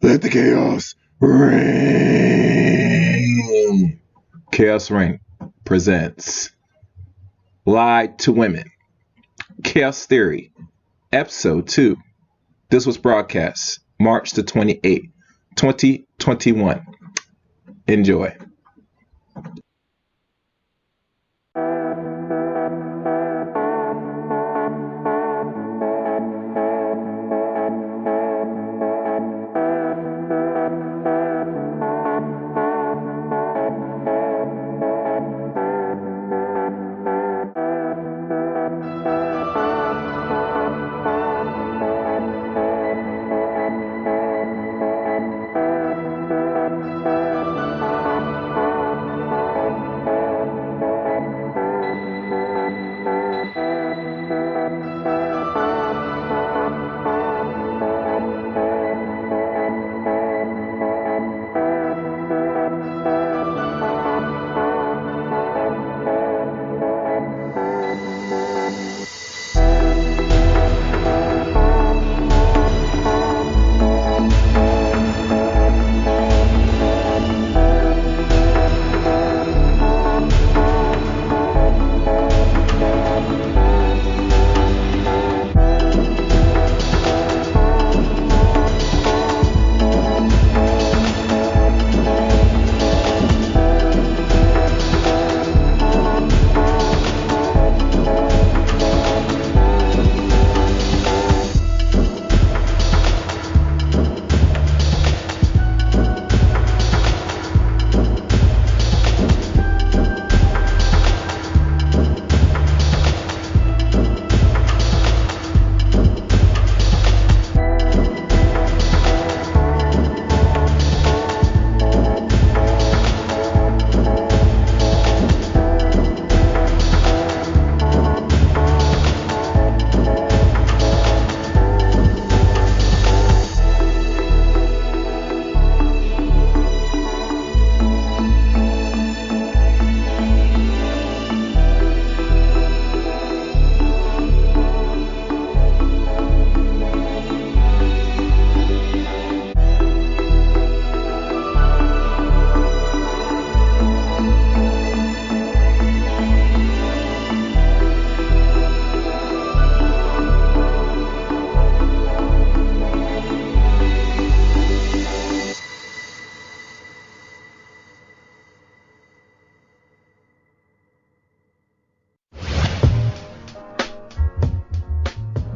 Let the chaos reign. Chaos Reign presents Lied to Women, Chaos Theory, Episode 2. This was broadcast March the 28th, 2021. Enjoy.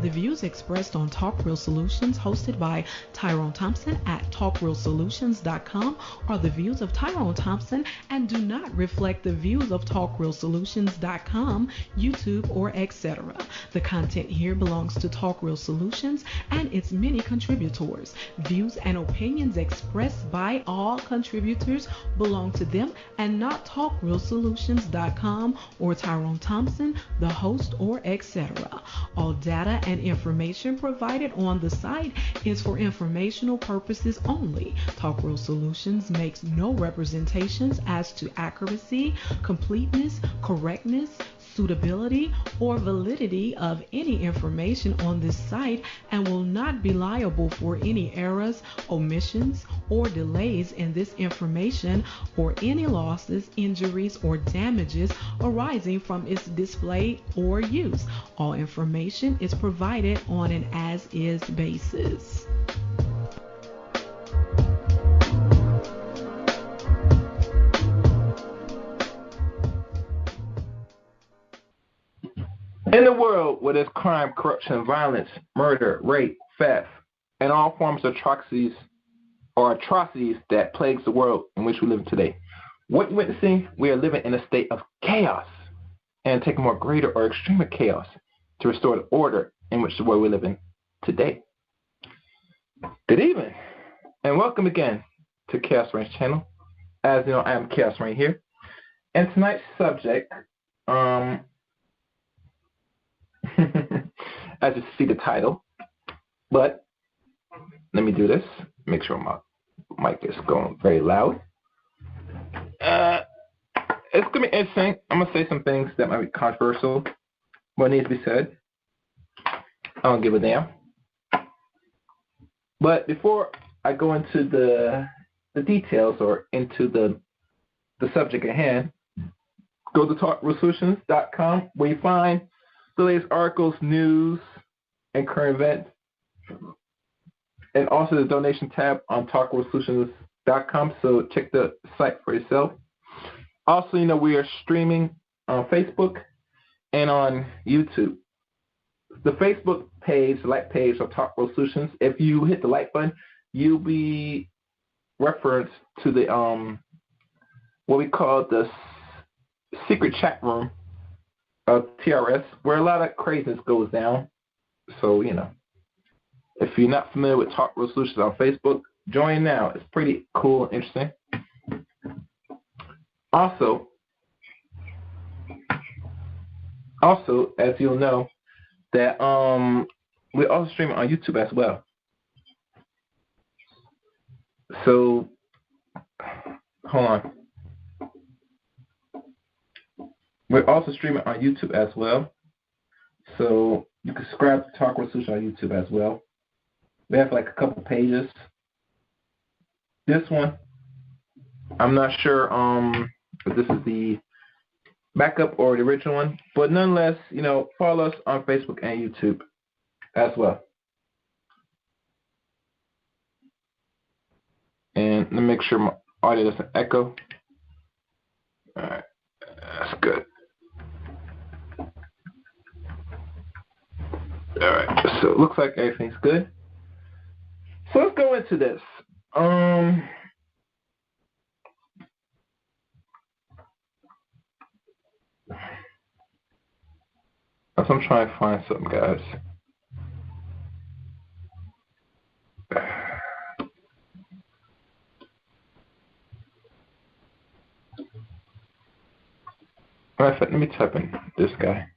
The views expressed on Talk Real Solutions, hosted by Tyrone Thompson at talkrealsolutions.com, are the views of Tyrone Thompson and do not reflect the views of talkrealsolutions.com, YouTube, or etc. The content here belongs to Talk Real Solutions and its many contributors. Views and opinions expressed by all contributors belong to them and not talkrealsolutions.com or Tyrone Thompson, the host, or etc. All data and information provided on the site is for informational purposes only. Talk Real Solutions makes no representations as to accuracy, completeness, correctness, suitability, or validity of any information on this site and will not be liable for any errors, omissions, or delays in this information or any losses, injuries, or damages arising from its display or use. All information is provided on an as-is basis. In a world where there's crime, corruption, violence, murder, rape, theft, and all forms of atrocities that plagues the world in which we live today, what we're witnessing, we are living in a state of chaos and take more greater or extreme chaos to restore the order in which the world we live in today. Good evening, and welcome again to Chaos Reigns channel. As you know, I am Chaos Reign here, and tonight's subject, as you see the title. But let me do this. Make sure my mic is going very loud. It's going to be interesting. I'm going to say some things that might be controversial, but needs to be said. I don't give a damn. But before I go into the details or into the subject at hand, go to talkrulesolutions.com where you find the latest articles, news, and current events. And also the donation tab on talkrulesolutions.com, so check the site for yourself. Also, we are streaming on Facebook and on YouTube. The Facebook page, the like page of Talk World Solutions, if you hit the like button, you'll be referenced to the what we call the secret chat room of T.R.S, where a lot of craziness goes down. So, if you're not familiar with Talk World Solutions on Facebook, join now. It's pretty cool and interesting. Also, as you'll know, that we're also streaming on YouTube as well. So, hold on. We're also streaming on YouTube as well. So you can subscribe to Talk World Solutions on YouTube as well. We have like a couple pages. This one, I'm not sure if this is the backup or the original one, but nonetheless, follow us on Facebook and YouTube as well. And let me make sure my audio doesn't echo. All right, that's good. All right, so it looks like everything's good. So let's go into this. As I'm trying to find something, guys. Matter of fact, let me type in this guy.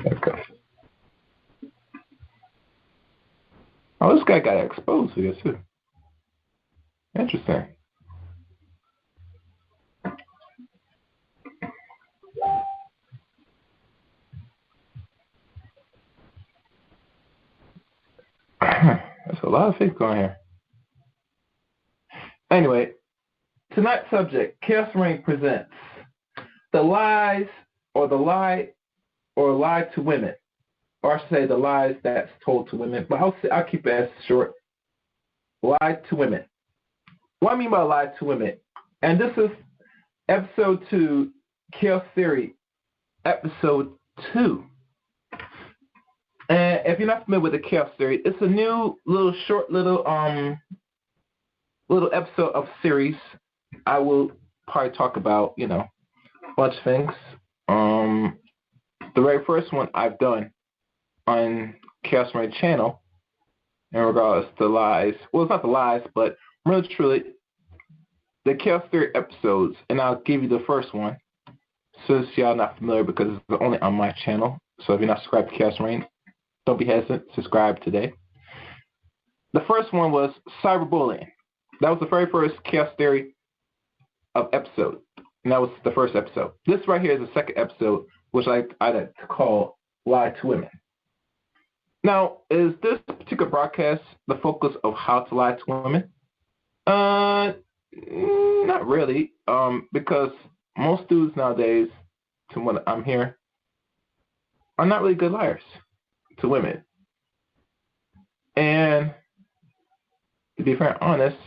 Okay. Oh, this guy got exposed here too. Interesting. There's a lot of things going here. Anyway, tonight's subject, Chaos Reign presents the lies or the lie or lie to women. Or I should say the lies that's told to women. But I'll keep it as short. Lie to women. What I mean by lie to women, and this is episode 2, Chaos Theory, episode 2. And if you're not familiar with the Chaos Theory, it's a new short little episode of series. I will probably talk about, a bunch of things. The very first one I've done on Chaos Reign channel in regards to lies. Well, it's not the lies, but really truly the Chaos Theory episodes, and I'll give you the first one since y'all not familiar because it's only on my channel. So if you're not subscribed to Chaos Reign, don't be hesitant. Subscribe today. The first one was cyberbullying. That was the very first Chaos Theory of episode, and that was the first episode. This right here is the second episode, which I like to call Lie to Women. Now, is this particular broadcast the focus of how to lie to women? Not really, because most dudes nowadays, to what I'm hearing, are not really good liars to women. And to be very honest,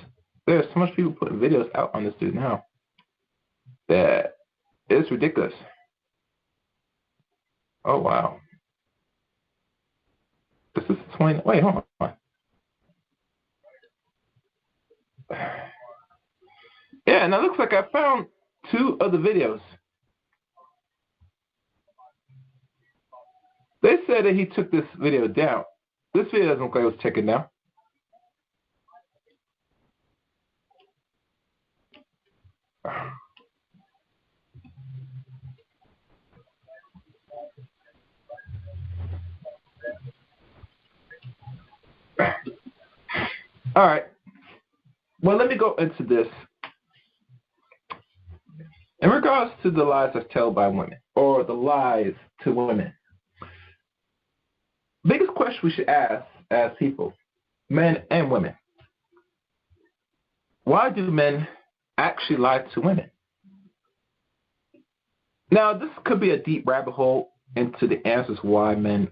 there's so much people putting videos out on this dude now that it's ridiculous. Oh, wow. This is 20. Wait, hold on. Yeah, and it looks like I found 2 of the videos. They said that he took this video down. This video doesn't look like it was taken down. All right. Well, let me go into this. In regards to the lies that's told by women, or the lies to women, biggest question we should ask as people, men and women, why do men actually lie to women? Now, this could be a deep rabbit hole into the answers why men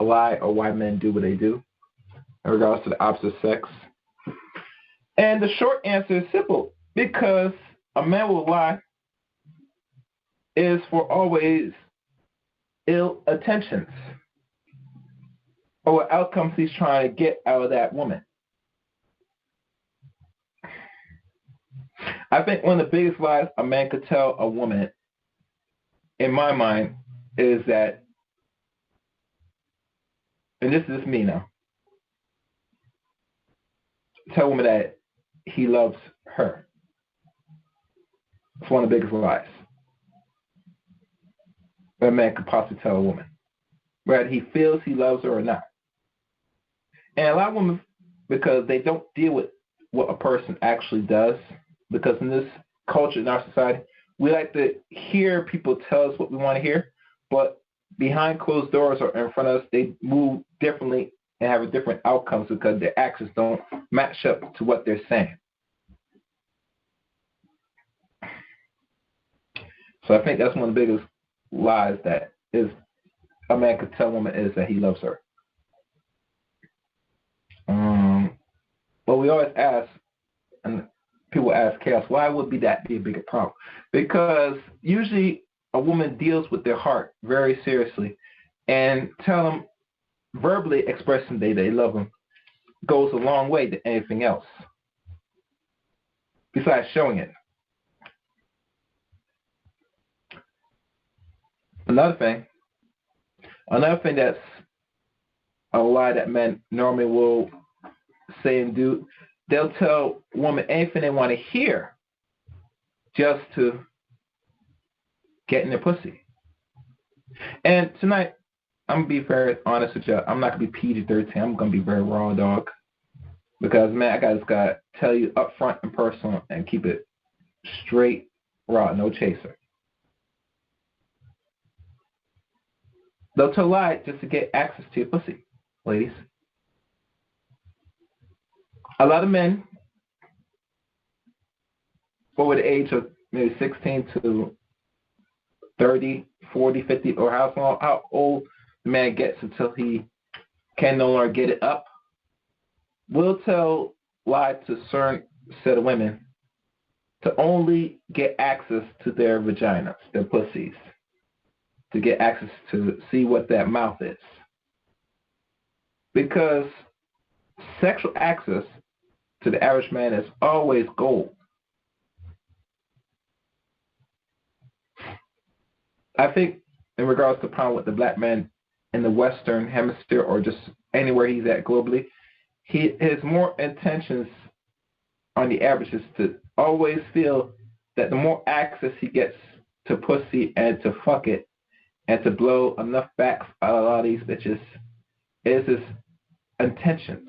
lie or why men do what they do in regards to the opposite sex. And the short answer is simple, because a man will lie is for always ill intentions or what outcomes he's trying to get out of that woman. I think one of the biggest lies a man could tell a woman, in my mind, is that, and this is me now, tell a woman that he loves her. It's one of the biggest lies that a man could possibly tell a woman, whether he feels he loves her or not. And a lot of women, because they don't deal with what a person actually does, because in this culture, in our society, we like to hear people tell us what we want to hear, but behind closed doors or in front of us, they move differently and have a different outcomes because their actions don't match up to what they're saying. So I think that's one of the biggest lies that is a man could tell a woman is that he loves her. But we always ask, and people ask Chaos, why would that be a bigger problem? Because usually a woman deals with their heart very seriously, and tell them verbally expressing they love them goes a long way to anything else besides showing it. Another thing that's a lie that men normally will say and do, they'll tell women anything they want to hear just to get in their pussy. And tonight, I'm going to be very honest with you. I'm not going to be PG-13. I'm going to be very raw, dog. Because, man, I just got to tell you up front and personal and keep it straight, raw, no chaser. They'll tell a lie just to get access to your pussy, ladies. A lot of men over the age of maybe 16 to 30, 40, 50, or how old the man gets until he can no longer get it up, will tell lie to a certain set of women to only get access to their vaginas, their pussies, to get access to see what that mouth is. Because sexual access to the average man is always gold. I think in regards to the problem with the black man in the Western Hemisphere or just anywhere he's at globally, his more intentions on the average is to always feel that the more access he gets to pussy and to fuck it and to blow enough backs out of a lot of these bitches is his intentions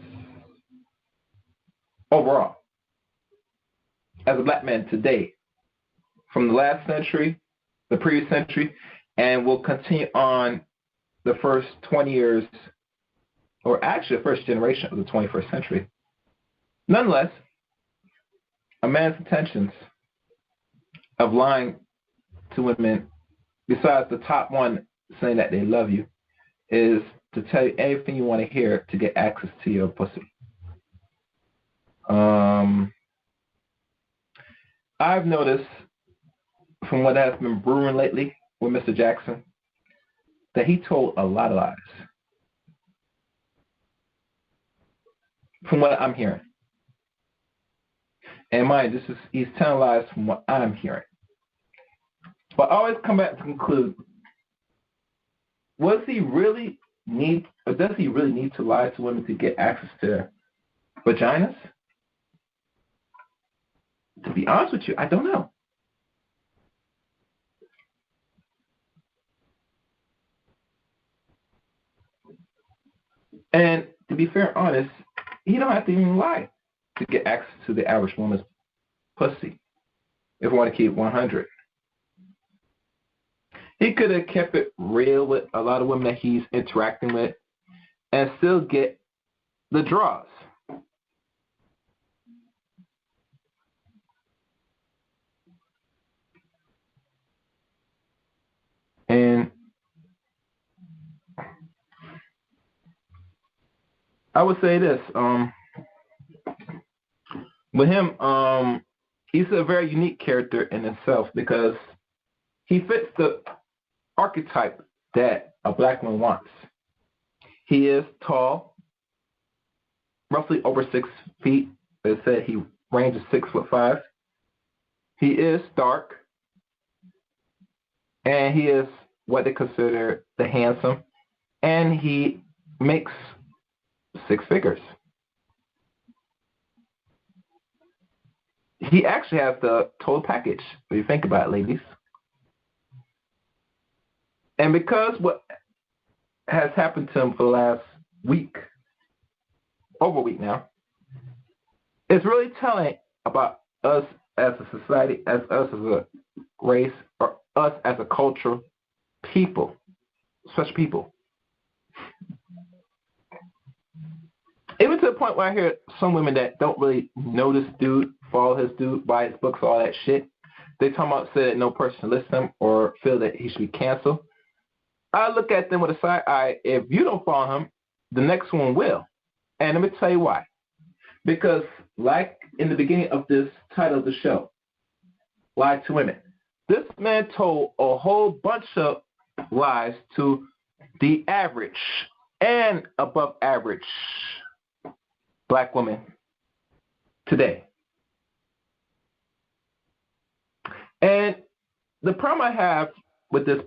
overall. As a black man today, from the last century, the previous century, and will continue on the first 20 years, or actually the first generation of the 21st century. Nonetheless, a man's intentions of lying to women, besides the top one saying that they love you, is to tell you anything you want to hear to get access to your pussy. I've noticed from what has been brewing lately with Mr. Jackson that he told a lot of lies. From what I'm hearing. And mind, he's telling lies from what I'm hearing. But I always come back to conclude, does he really need to lie to women to get access to their vaginas? To be honest with you, I don't know. And to be fair and honest, he don't have to even lie to get access to the average woman's pussy. If we want to keep 100. He could have kept it real with a lot of women that he's interacting with and still get the draws. And I would say this, with him, he's a very unique character in himself because he fits the archetype that a black man wants. He is tall, roughly over 6 feet. They said he ranges 6'5". He is dark, and he is what they consider the handsome, and he makes 6 figures. He actually has the total package, if you think about it, ladies. And because what has happened to him for the last week, over a week now, it's really telling about us as a society, as us as a race, or us as a culture, people, such people. Even to the point where I hear some women that don't really know this dude, follow his dude, buy his books, all that shit. They talk about say that no person should listen to him or feel that he should be canceled. I look at them with a side eye. If you don't follow him, the next one will. And let me tell you why. Because like in the beginning of this title of the show, Lie to Women, this man told a whole bunch of lies to the average and above average black woman today. And the problem I have with this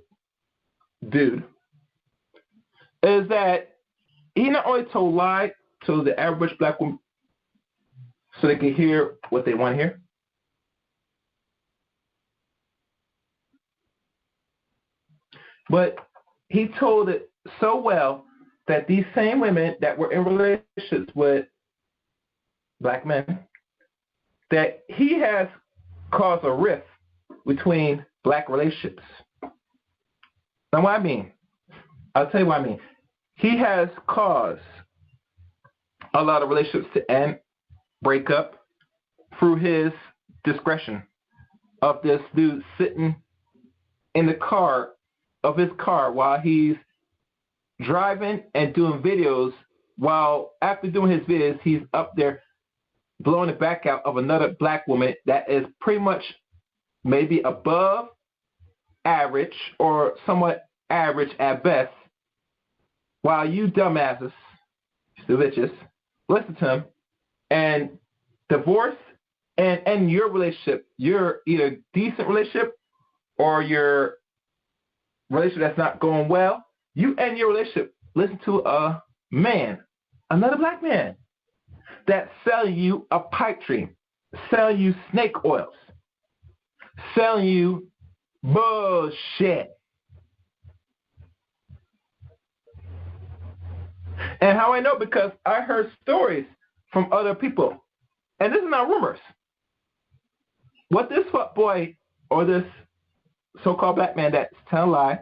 dude is that he not only told lie to the average black woman so they can hear what they want to hear, but he told it so well that these same women that were in relationships with black men, that he has caused a rift between black relationships. Now, what I mean, I'll tell you what I mean. He has caused a lot of relationships to end, break up, through his discretion of this dude sitting in the car of his car while he's driving and doing videos, while after doing his videos, he's up there blowing the back out of another black woman that is pretty much maybe above average or somewhat average at best, while you dumbasses, the bitches, listen to him and divorce and end your relationship, your either decent relationship or your relationship that's not going well. You end your relationship. Listen to a man, another black man, that's selling you a pipe dream, selling you snake oils, selling you bullshit. And how I know? Because I heard stories from other people. And this is not rumors. What this fuckboy or this so-called black man that's telling a lie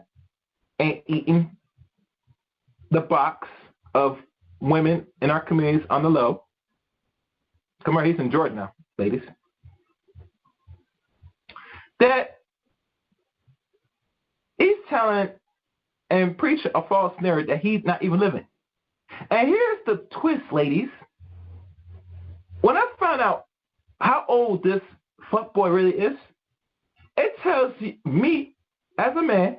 ain't eating the box of women in our communities on the low. Come on, he's in Jordan now, ladies. That he's telling and preaching a false narrative that he's not even living. And here's the twist, ladies. When I found out how old this fuckboy really is, it tells me as a man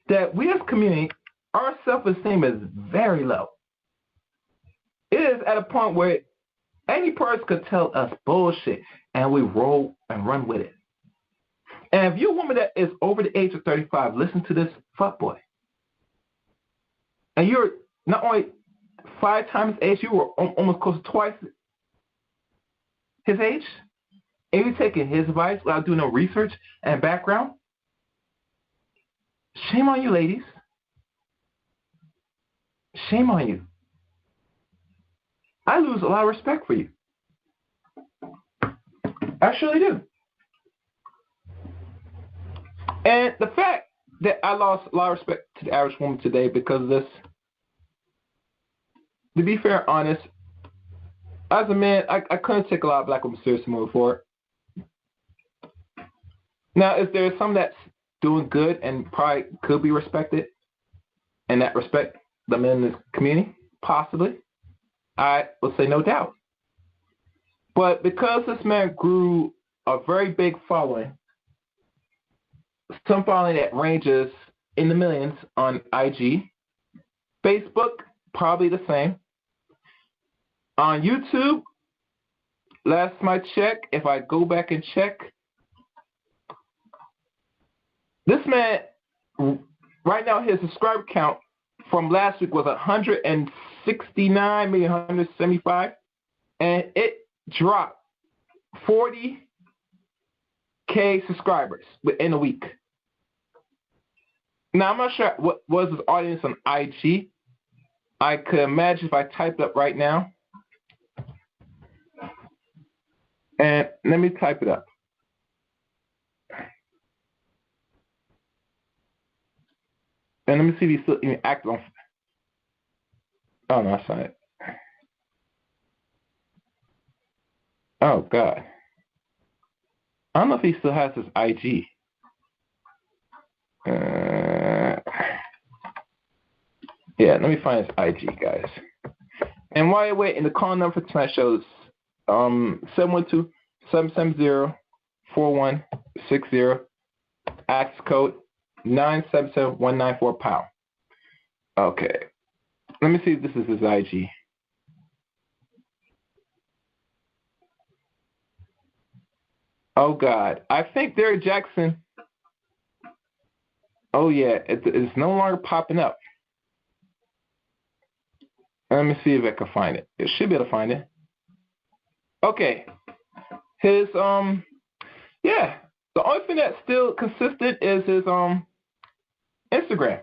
that we as a community, our self-esteem is very low. It is at a point where any person could tell us bullshit and we roll and run with it. And if you're a woman that is over the age of 35, listen to this fuckboy. And you're not only 5 times his age, you were almost close to twice his age, and you're taking his advice without doing no research and background. Shame on you, ladies. Shame on you. I lose a lot of respect for you. I surely do. And the fact that I lost a lot of respect to the average woman today because of this, to be fair, honest, as a man, I couldn't take a lot of black women seriously moving forward. Now, if there's some that's doing good and probably could be respected, and that respect the men in this community, possibly, I would say no doubt. But because this man grew a very big following, some following that ranges in the millions on IG, Facebook, probably the same. On YouTube, last time I checked, if I go back and check, this man, right now his subscriber count from last week was 169, maybe 175, and it dropped 40K subscribers within a week. Now, I'm not sure what was his audience on IG. I could imagine if I typed up right now. And let me type it up. And let me see if he's still even active on. Oh, no, that's not it. Oh, God. I don't know if he still has his IG. Yeah, let me find his IG, guys. And while you're waiting, the call number for tonight's show is 712-770-4160. Access code 977194#. Okay. Let me see if this is his IG. Oh, God. I think Derek Jackson. Oh, yeah. It's no longer popping up. Let me see if I can find it. It should be able to find it. Okay. His, yeah. The only thing that's still consistent is his, Instagram.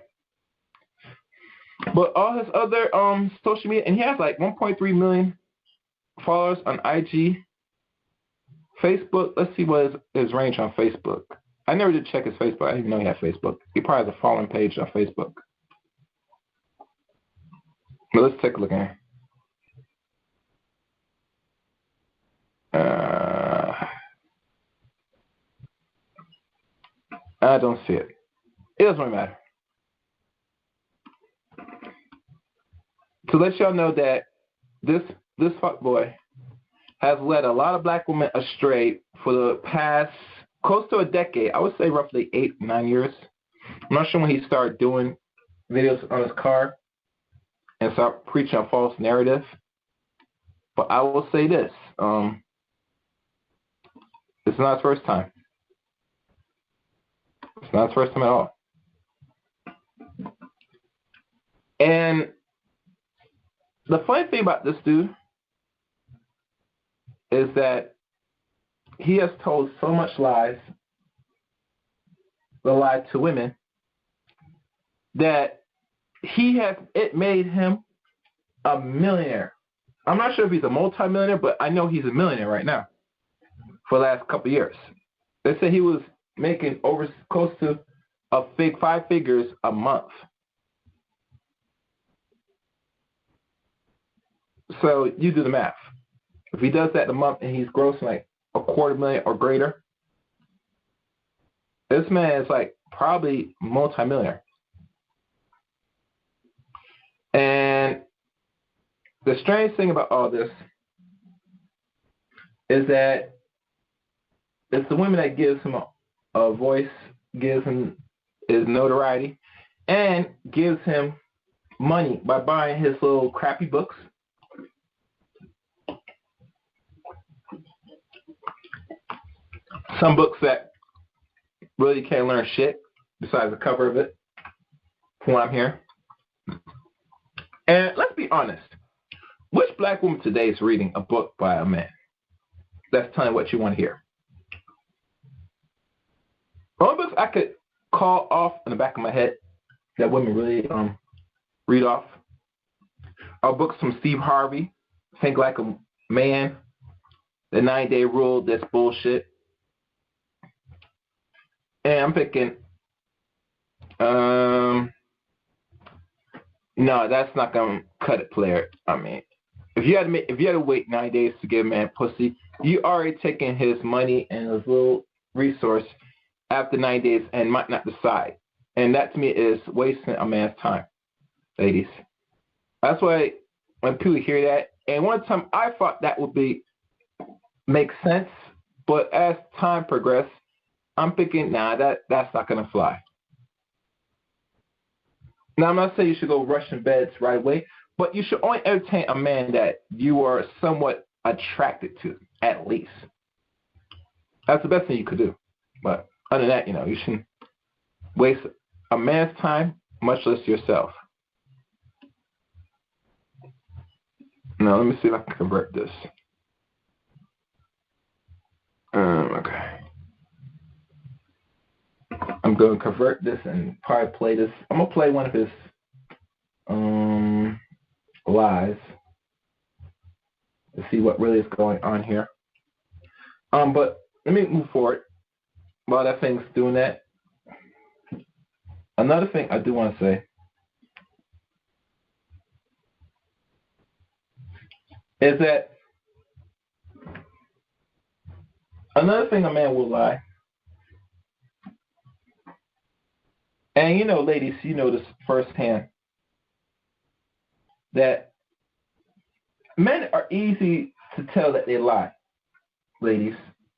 But all his other, social media, and he has like 1.3 million followers on IG. Facebook, let's see what his range on Facebook. I never did check his Facebook. I didn't even know he had Facebook. He probably has a following page on Facebook. But let's take a look at it. I don't see it. It doesn't really matter. To let y'all know that this fuckboy has led a lot of black women astray for the past close to a decade. I would say roughly 8-9 years. I'm not sure when he started doing videos on his car and start preaching a false narrative. But I will say this. It's not his first time. It's not his first time at all. And the funny thing about this dude is that he has told so much lies, the lie to women, that it made him a millionaire. I'm not sure if he's a multi-millionaire, but I know he's a millionaire right now for the last couple of years. They say he was making over close to a 5 figures a month. So you do the math. If he does that a month and he's grossing like $250,000 or greater, this man is like probably multi-millionaire. And the strange thing about all this is that it's the women that gives him a voice, gives him his notoriety, and gives him money by buying his little crappy books. Some books that really can't learn shit besides the cover of it, from what I'm hearing. And let's be honest. Which black woman today is reading a book by a man? That's telling what you want to hear. The only books I could call off in the back of my head that women really read off are books from Steve Harvey, Think Like a Man, the 9-day rule, that's bullshit. And I'm thinking, no, that's not gonna cut it, player. I mean, if you had to wait 9 days to give a man pussy, you already taken his money and his little resource after 9 days and might not decide. And that to me is wasting a man's time, ladies. That's why when people hear that, and one time I thought that would make sense, but as time progressed, I'm thinking, nah, that's not gonna fly. Now I'm not saying you should go rushing beds right away, but you should only entertain a man that you are somewhat attracted to, at least. That's the best thing you could do. But other than that, you shouldn't waste a man's time, much less yourself. Now let me see if I can convert this. Okay. I'm going to convert this and probably play this. I'm going to play one of his lies to see what really is going on here. But let me move forward while that thing's doing that. Another thing I do want to say is that another thing a man will lie, and ladies, you know this firsthand, that men are easy to tell that they lie. Ladies,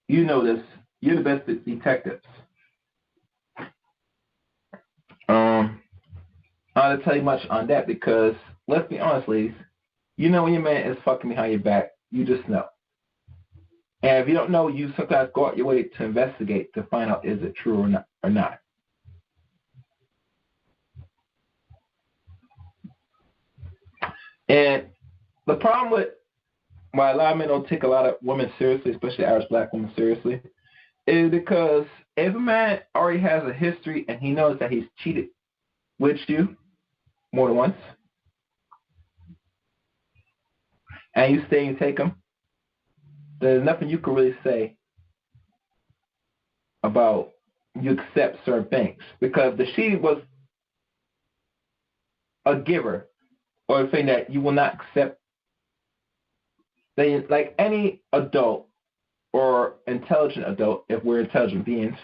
you know this. You're the best detectives. I don't tell you much on that because, let's be honest, ladies, when your man is fucking behind your back, you just know. And if you don't know, you sometimes go out your way to investigate to find out is it true or not. And the problem with why a lot of men don't take a lot of women seriously, especially average black women seriously, is because if a man already has a history and he knows that he's cheated with you more than once, and you stay and take him, there's nothing you can really say about you accept certain things. Because the she was a giver or a thing that you will not accept. They, like any adult or intelligent adult, if we're intelligent beings,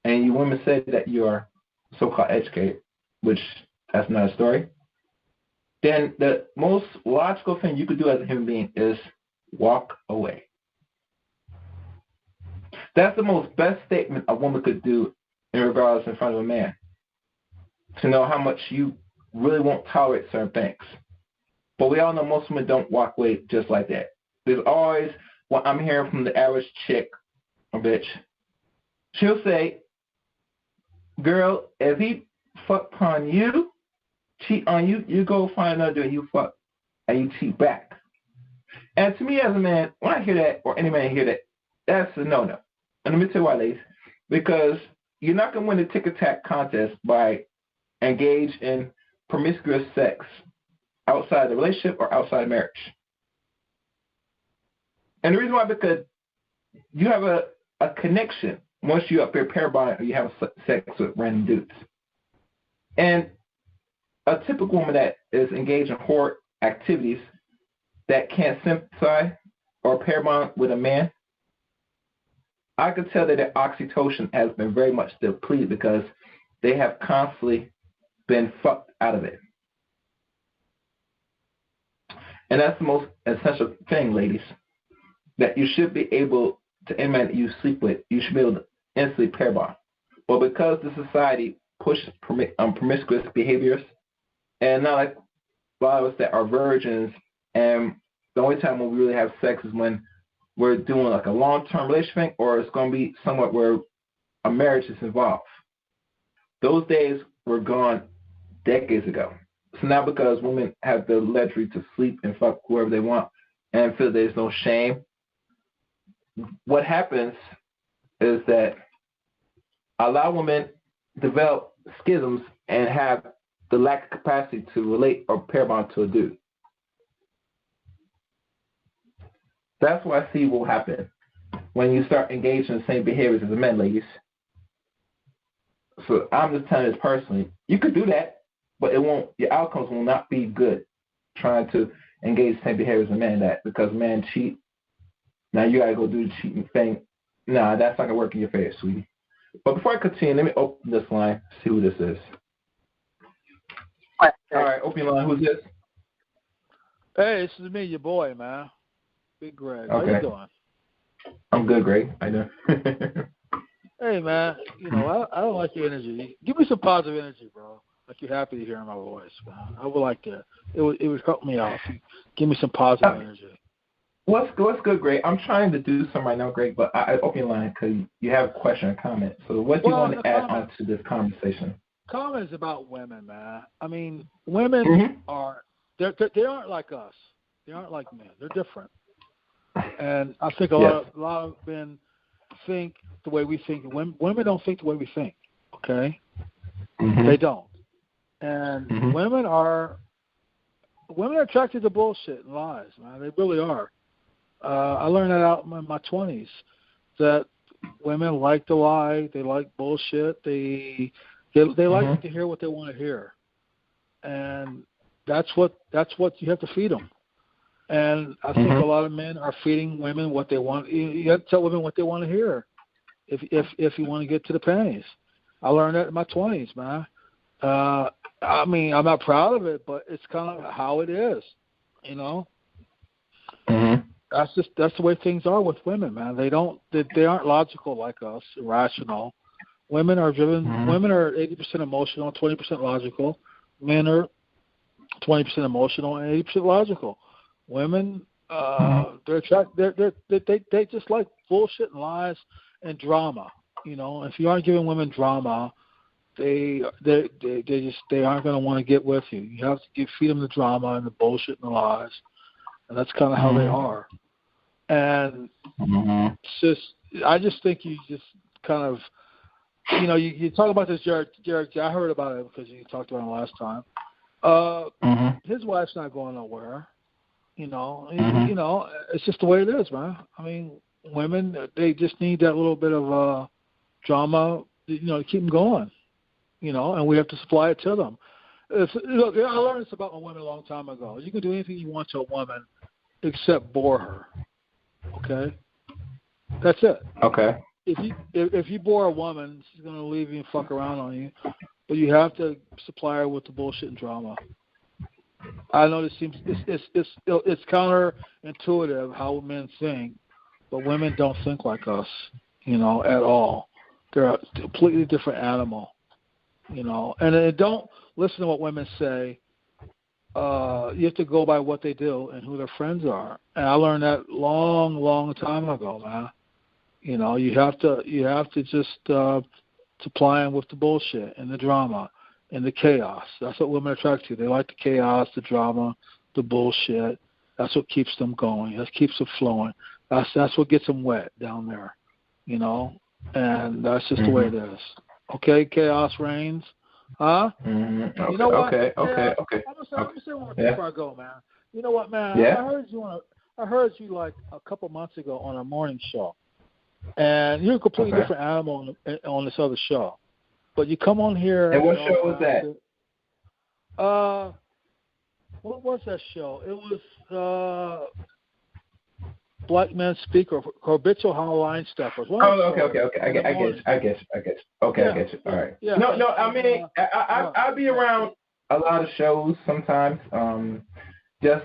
and you women say that you are so-called educated, which that's another story, then the most logical thing you could do as a human being is walk away. That's the most best statement a woman could do in regards in front of a man, to know how much you really won't tolerate certain things. But we all know most women don't walk away just like that. There's always what I'm hearing from the average chick or bitch. She'll say, girl, if he fuck upon you, cheat on you, you go find another dude and you fuck and you cheat back. And to me as a man, when I hear that, or any man hear that, that's a no-no. And let me tell you why, ladies. Because you're not going to win the tick-tack contest by engage in promiscuous sex outside the relationship or outside marriage. And the reason why, because you have a connection once you up here pair bond or you have sex with random dudes. And a typical woman that is engaged in horror activities that can't sympathize or pair bond with a man, I could tell that their oxytocin has been very much depleted because they have constantly been fucked out of it. And that's the most essential thing, ladies, that you should be able to, any man that you sleep with, you should be able to instantly pair bond. But because the society pushes promiscuous behaviors, and not like a lot of us that are virgins, and the only time when we really have sex is when we're doing like a long-term relationship, or it's going to be somewhat where a marriage is involved. Those days were gone decades ago. So now because women have the luxury to sleep and fuck whoever they want and feel there's no shame, what happens is that a lot of women develop schisms and have the lack of capacity to relate or pair bond to a dude. That's what I see will happen when you start engaging in the same behaviors as the men, ladies. So I'm just telling this personally. You could do that, but it won't. Your outcomes will not be good. Trying to engage the same behaviors as a man, that because men cheat. Now you gotta go do the cheating thing. Nah, that's not gonna work in your favor, sweetie. But before I continue, let me open this line. See who this is. All right, open your line. Who's this? Hey, this is me, your boy, man. Big Greg. How you doing? I'm good, Greg. I know. Hey, man. You know, I don't like your energy. Give me some positive energy, bro. Like you're happy to hear my voice, man. I would like to. It would help me out. Give me some positive energy. What's good, Greg? I'm trying to do something right now, Greg, but I open your line because you have a question or comment. So what do you want to add on to this conversation? Comment is about women, man. I mean, women they aren't like us. They aren't like men. They're different. And I think a lot of men think the way we think. Women don't think the way we think. Okay, they don't. And women are attracted to bullshit and lies, man. They really are. I learned that out in my 20s, that women like to lie. They like bullshit. They like to hear what they want to hear, and that's what you have to feed them. And I think a lot of men are feeding women what they want. You have to tell women what they want to hear, if you want to get to the panties. I learned that in my 20s, man. I mean, I'm not proud of it, but it's kind of how it is, you know. That's the way things are with women, man. They aren't logical like us, rational. Women are driven. Women are 80% emotional, 20% logical. Men are 20% emotional and 80% logical. Women, they just like bullshit and lies and drama. You know, if you aren't giving women drama, they aren't going to want to get with you. You have to feed them the drama and the bullshit and the lies, and that's kind of how they are. And it's just, I just think you just kind of, you know, you talk about this, Jared. I heard about it because you talked about it last time. His wife's not going nowhere. You know, you know, it's just the way it is, man. I mean, women, they just need that little bit of drama, you know, to keep them going. You know, and we have to supply it to them. Look, I learned this about my women a long time ago. You can do anything you want to a woman except bore her. Okay? That's it. Okay. If you bore a woman, she's going to leave you and fuck around on you. But you have to supply her with the bullshit and drama. I know this seems it's counterintuitive how men think, but women don't think like us, you know, at all. They're a completely different animal, you know. And don't listen to what women say. You have to go by what they do and who their friends are. And I learned that long time ago, man. You know, you have to just supply them with the bullshit and the drama and the chaos. That's what women attract to. They like the chaos, the drama, the bullshit. That's what keeps them going. That keeps them flowing. That's what gets them wet down there, you know. And that's just the way it is. Okay, chaos reigns. Huh? Okay, you know what? Okay. I'm gonna say one more thing before I go, man. You know what, man? Yeah. I heard you like a couple months ago on a morning show, and you're a completely different animal on this other show. But you come on here. And what show was that? What was that show? It was Black Men Speak or Habitual Line Steppers. Okay. I get you. Okay, I get you. All right. Yeah. No. I mean, I'll be around a lot of shows sometimes. Just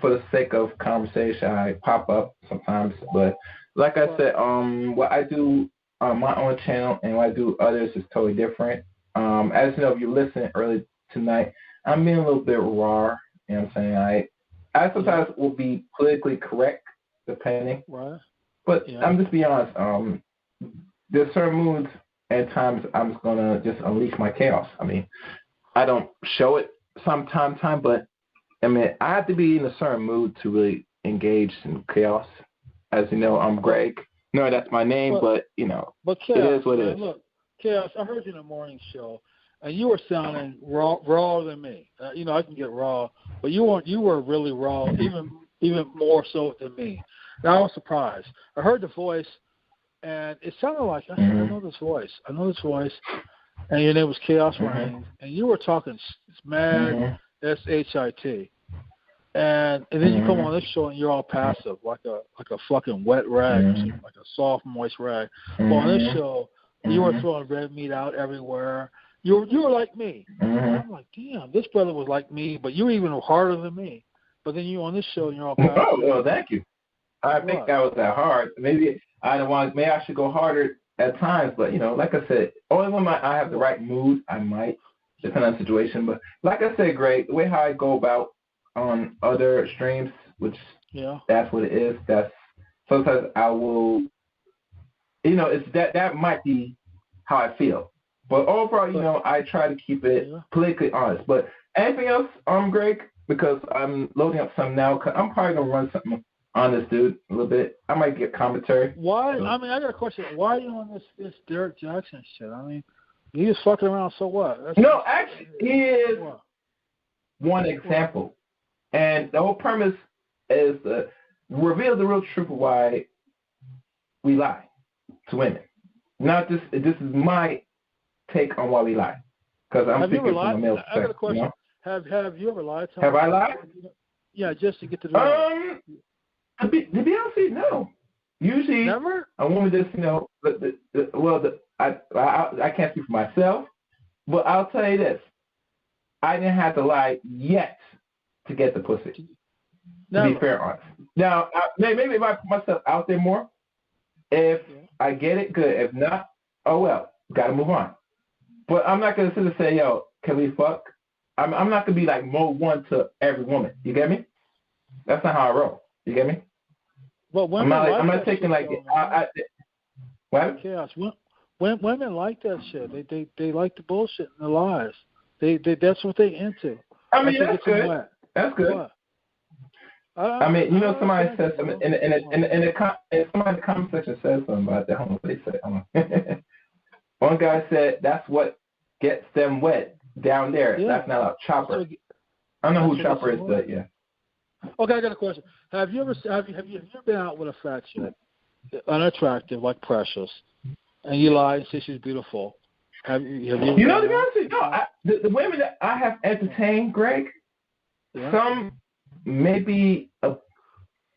for the sake of conversation, I pop up sometimes. But like I said, what I do on my own channel and what I do others is totally different. As you know, if you listen early tonight, I'm being a little bit raw. You know what I'm saying? I sometimes will be politically correct, depending. Right. But I'm just being honest. There's certain moods and times I'm just gonna just unleash my chaos. I mean, I don't show it time, but I mean, I have to be in a certain mood to really engage in chaos. As you know, I'm Greg. No, that's my name, but you know, Chaos, it is what it is. Look, Chaos, I heard you in the morning show, and you were sounding raw than me. You know, I can get raw, but you were really raw, even more so than me. And I was surprised. I heard the voice, and it sounded like, I know this voice. And your name was Chaos Reigns, and you were talking mad S-H-I-T. And then you come on this show and you're all passive, like a fucking wet rag, like a soft, moist rag. But on this show, you were throwing red meat out everywhere. You were like me. I'm like, damn, this brother was like me, but you were even harder than me. But then you on this show and you're all passive. Oh, well, thank you. I think that was that hard. Maybe maybe I should go harder at times, but like I said, only when I have the right mood, I might, depending on the situation. But like I said, Greg, the way how I go about on other streams, which that's what it is. That's sometimes I will, it's that might be how I feel. But overall, I try to keep it politically honest. But anything else, Greg? Because I'm loading up some now. Cause I'm probably gonna run something on this dude a little bit. I might get commentary. Why? So. I mean, I got a question. Why are you on this Derek Jackson shit? I mean, he is fucking around. So what? Actually, he is one example. And the whole premise is to reveal the real truth of why we lie to women. Not just, this is my take on why we lie. Because I'm speaking from a male perspective. I got a question. Have you ever lied to Have I lied? Yeah, just to get to the to be honest with you, no. Usually, never? A woman just, I can't speak for myself, but I'll tell you this. I didn't have to lie yet to get the pussy. To be fair, honest. Now, maybe if I put myself out there more, if I get it, good. If not, oh well, got to move on. But I'm not gonna sit and say, yo, can we fuck? I'm not gonna be like mode one to every woman. You get me? That's not how I roll. You get me? Well, I'm not taking like what? Chaos. Women like that shit. They like the bullshit and the lies. They that's what they into. I mean, that's good. That's good. What? Somebody said something in the comment section said something about that. I don't know what they said. One guy said that's what gets them wet down there. Yeah. That's not a Chopper. I don't know who Chopper is, but yeah. Okay, I got a question. Have you ever been out with a fat chick, unattractive like Precious, and you lie and say she's beautiful? Have you ever? To be honest with you, the women that I have entertained, Greg, some maybe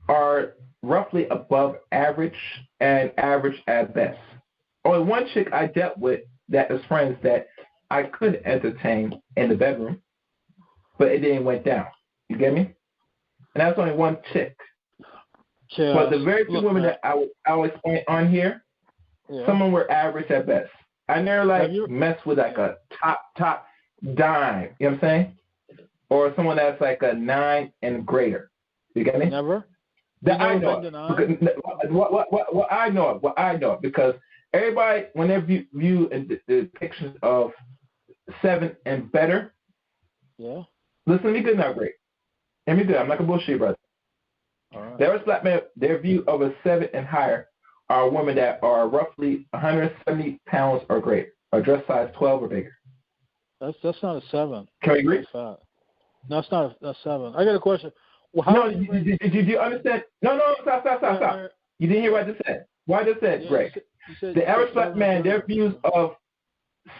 are roughly above average and average at best. Only one chick I dealt with that is friends that I could entertain in the bedroom, but it didn't went down. You get me? And that's only one chick. Yeah. But the very few women that I will explain on here, some of them were average at best. I never messed with like a top dime. You know what I'm saying? Or someone that's like a 9 and greater. You get me? Never. That I know. What I know, because everybody, when they view the pictures of 7 and better, listen to me good now, Greg. Hear me good. I'm not gonna bullshit, brother. All right. There is black men. Their view of a 7 and higher are women that are roughly 170 pounds or greater, or dress size 12 or bigger. That's not a 7. Can we agree? No, it's not a 7. I got a question. Well, did you understand? No, stop. You didn't hear what I just said. What I just said, Greg. The average black man, their views of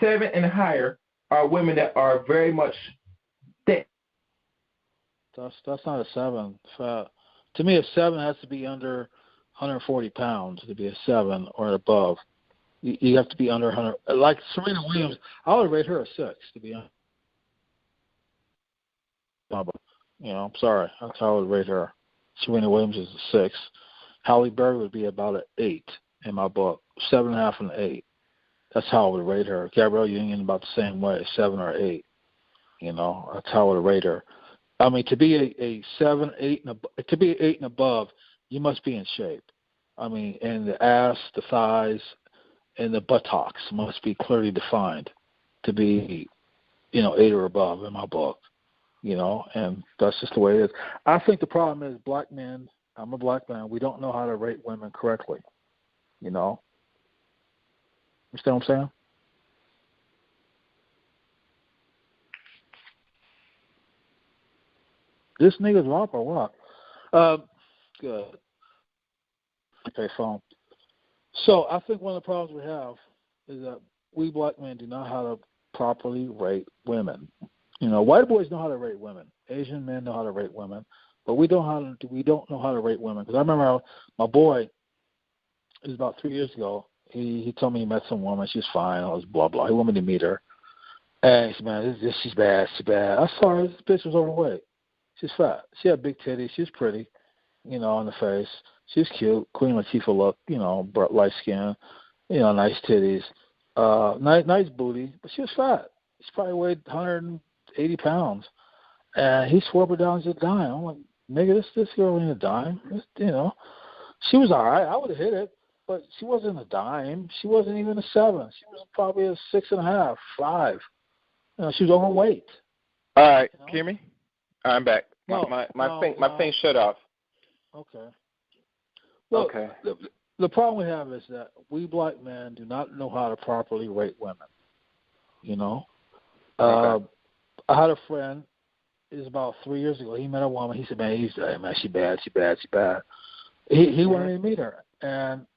7 and higher are women that are very much thick. That's not a 7. To me, a 7 has to be under 140 pounds to be a 7 or above. You have to be under 100. Like Serena Williams, I would rate her a 6 to be honest. I'm sorry. That's how I would rate her. Serena Williams is a 6. Halle Berry would be about an 8 in my book. 7.5 and 8. That's how I would rate her. Gabrielle Union about the same way, 7 or 8. That's how I would rate her. I mean, to be a 7, 8, to be 8 and above, you must be in shape. I mean, and the ass, the thighs, and the buttocks must be clearly defined to be, 8 or above in my book. And that's just the way it is. I think the problem is black men. I'm a black man. We don't know how to rate women correctly. You understand what I'm saying? This nigga's up or what? Good. pay phone. So I think one of the problems we have is that we black men do not know how to properly rate women. White boys know how to rate women. Asian men know how to rate women, but we don't know how to rate women. Because I remember my boy, it was about 3 years ago. He told me he met some woman. She's fine. All this blah blah. He wanted me to meet her, and he said, "Man, she's bad. She's bad." I saw her. This bitch was overweight. She's fat. She had big titties. She was pretty, on the face. She was cute, Queen Latifah look, light skin, nice titties, nice booty, but she was fat. She probably weighed 180 pounds, and he swore her down as a dime. I'm like, nigga, this girl ain't a dime. She was all right. I would have hit it, but she wasn't a dime. She wasn't even a 7. She was probably a 6.5, 5. She was overweight. All right, can you hear me? I'm back. No, my thing shut off. Okay. Well, okay. The problem we have is that we black men do not know how to properly rate women. Okay. I had a friend. It was about 3 years ago. He met a woman. He said, "Man, she bad. He wanted me to meet her, and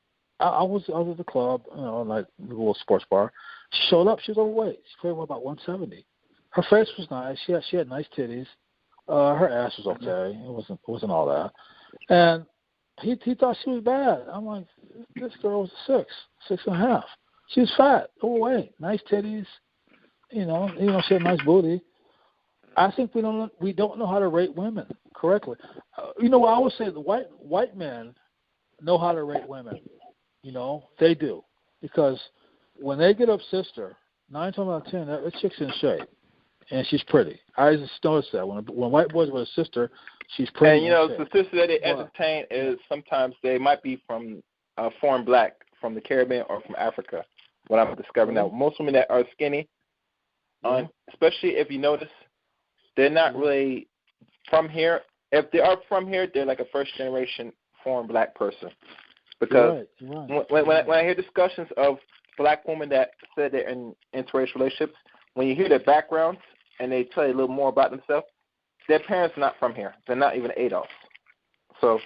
I was at the club, like a little sports bar. She showed up. She was overweight. She probably weighed about 170. Her face was nice. She had nice titties. Her ass was okay. It wasn't all that. And he thought she was bad. I'm like, this girl was a 6.5. She was fat, overweight, nice titties. She had nice booty. I think we don't know how to rate women correctly. I always say the white men know how to rate women. They do, because when they get up sister, 9 times out of 10, that chick's in shape. And she's pretty. I just noticed that when white boys with a sister, she's pretty. And the sister that they entertain is sometimes they might be from foreign black, from the Caribbean or from Africa. What I'm discovering now, most women that are skinny, especially if you notice, they're not really from here. If they are from here, they're like a first generation foreign black person. Because when I hear discussions of black women that said they're in interracial relationships, when you hear their backgrounds and they tell you a little more about themselves, their parents are not from here. They're not even ADOS. So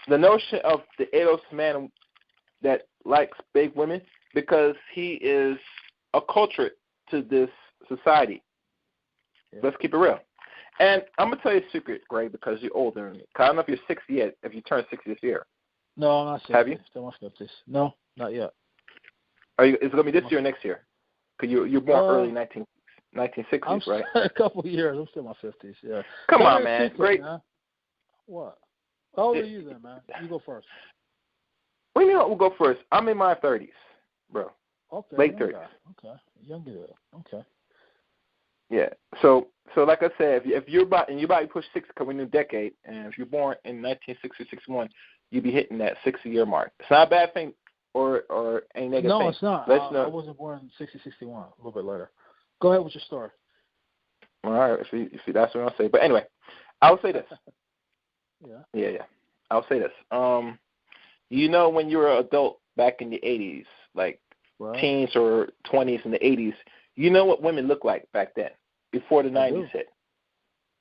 the notion of the ADOS man that likes big women, because he is acculturated to this society. Yeah. Let's keep it real. And I'm going to tell you a secret, Greg, because you're older than me. I don't know if you're 60 yet, if you turn 60 this year. No, I'm not 60. Have you? Still my 50s. No, not yet. Is it going to be this year or next year? Because you're born early 1960s, right? A couple of years. I'm still in my 50s, yeah. Come on, man. Secret, Great. Man. What? How old are you then, man? You go first. What do you mean we'll go first? I'm in my 30s, bro. Okay. Late 30s. Okay. Younger. Okay. Yeah. So like I said, if you're about to push 60 coming in a decade, and if you're born in 1960 or 61, you'll be hitting that 60-year mark. It's not a bad thing or any negative thing. No, it's not. I wasn't born in 60, 61, a little bit later. Go ahead with your story. All right. See, that's what I'll say. But anyway, I'll say this. Yeah. I'll say this. When you were an adult back in the 80s, like teens or 20s in the 80s, you know what women looked like back then, before the 90s hit.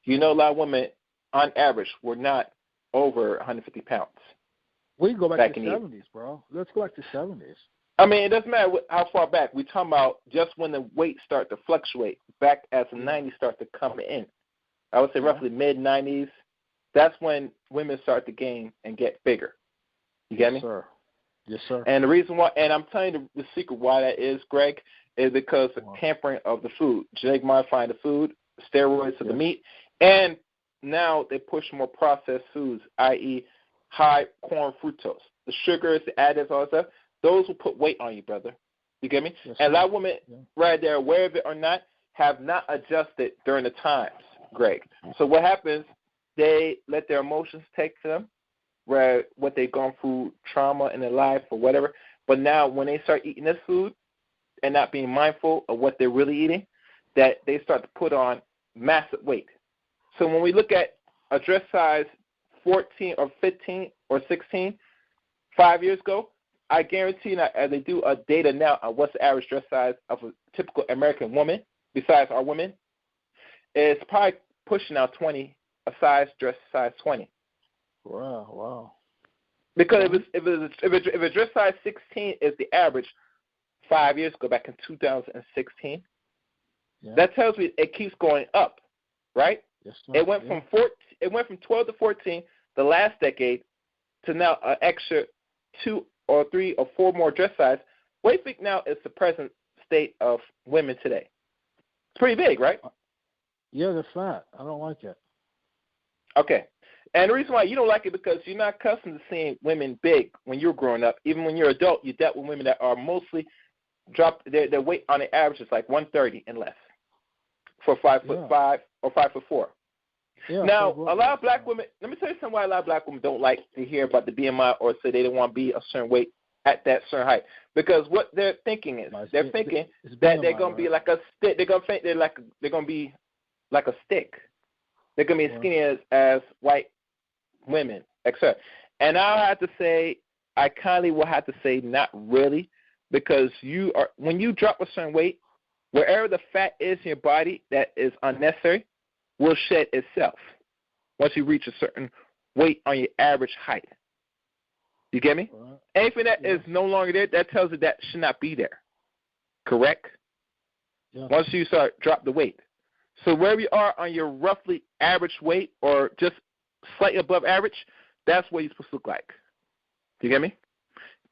A lot of women, on average, were not over 150 pounds. We can go back to the 70s, bro. Let's go back to the 70s. I mean, it doesn't matter how far back. We're talking about just when the weight start to fluctuate, back as the 90s start to come in. I would say roughly mid-90s. That's when women start to gain and get bigger. You get me? Sir. Yes, sir. And the reason why, and I'm telling you the secret why that is, Greg, is because of tampering of the food, genetic modifying the food, steroids of the meat, and now they push more processed foods, i.e. high corn fructose. The sugars, the additives, all that stuff, those will put weight on you, brother. You get me? Yes, and a lot of women, whether they're aware of it or not, have not adjusted during the times, Greg. So what happens, they let their emotions take to them, where what they've gone through, trauma in their life or whatever. But now when they start eating this food and not being mindful of what they're really eating, that they start to put on massive weight. So when we look at a dress size 14 or 15 or 16 5 years ago, I guarantee that as they do a data now on what's the average dress size of a typical American woman, besides our women, it's probably pushing out 20, a dress size 20. Wow. Because if a dress size 16 is the average, 5 years ago, back in 2016, that tells me it keeps going up, right? Yes, it went from 12 to 14 the last decade to now an extra 2 or 3 or 4 more dress size. What do you think now is the present state of women today? It's pretty big, right? Yeah, they're fat. I don't like it. Okay. And the reason why you don't like it because you're not accustomed to seeing women big when you're growing up. Even when you're an adult, you dealt with women that are mostly dropped. Their weight on the average is like 130 and less for 5'5" or 5'4". Yeah, now, a lot of black women. Let me tell you something why a lot of black women don't like to hear about the BMI or say they don't want to be a certain weight at that certain height. Because what they're thinking is they're thinking that they're going to be like a stick. They're going to think they're going to be like a stick. They're going to be as skinny as white women, etc. And I'll have to say, I kindly will have to say not really, because when you drop a certain weight, wherever the fat is in your body that is unnecessary will shed itself once you reach a certain weight on your average height. You get me? Right. Anything that is no longer there, that tells you that should not be there. Correct? Yeah. Once you drop the weight. So wherever you are on your roughly average weight or just slightly above average, that's what you're supposed to look like. Do you get me?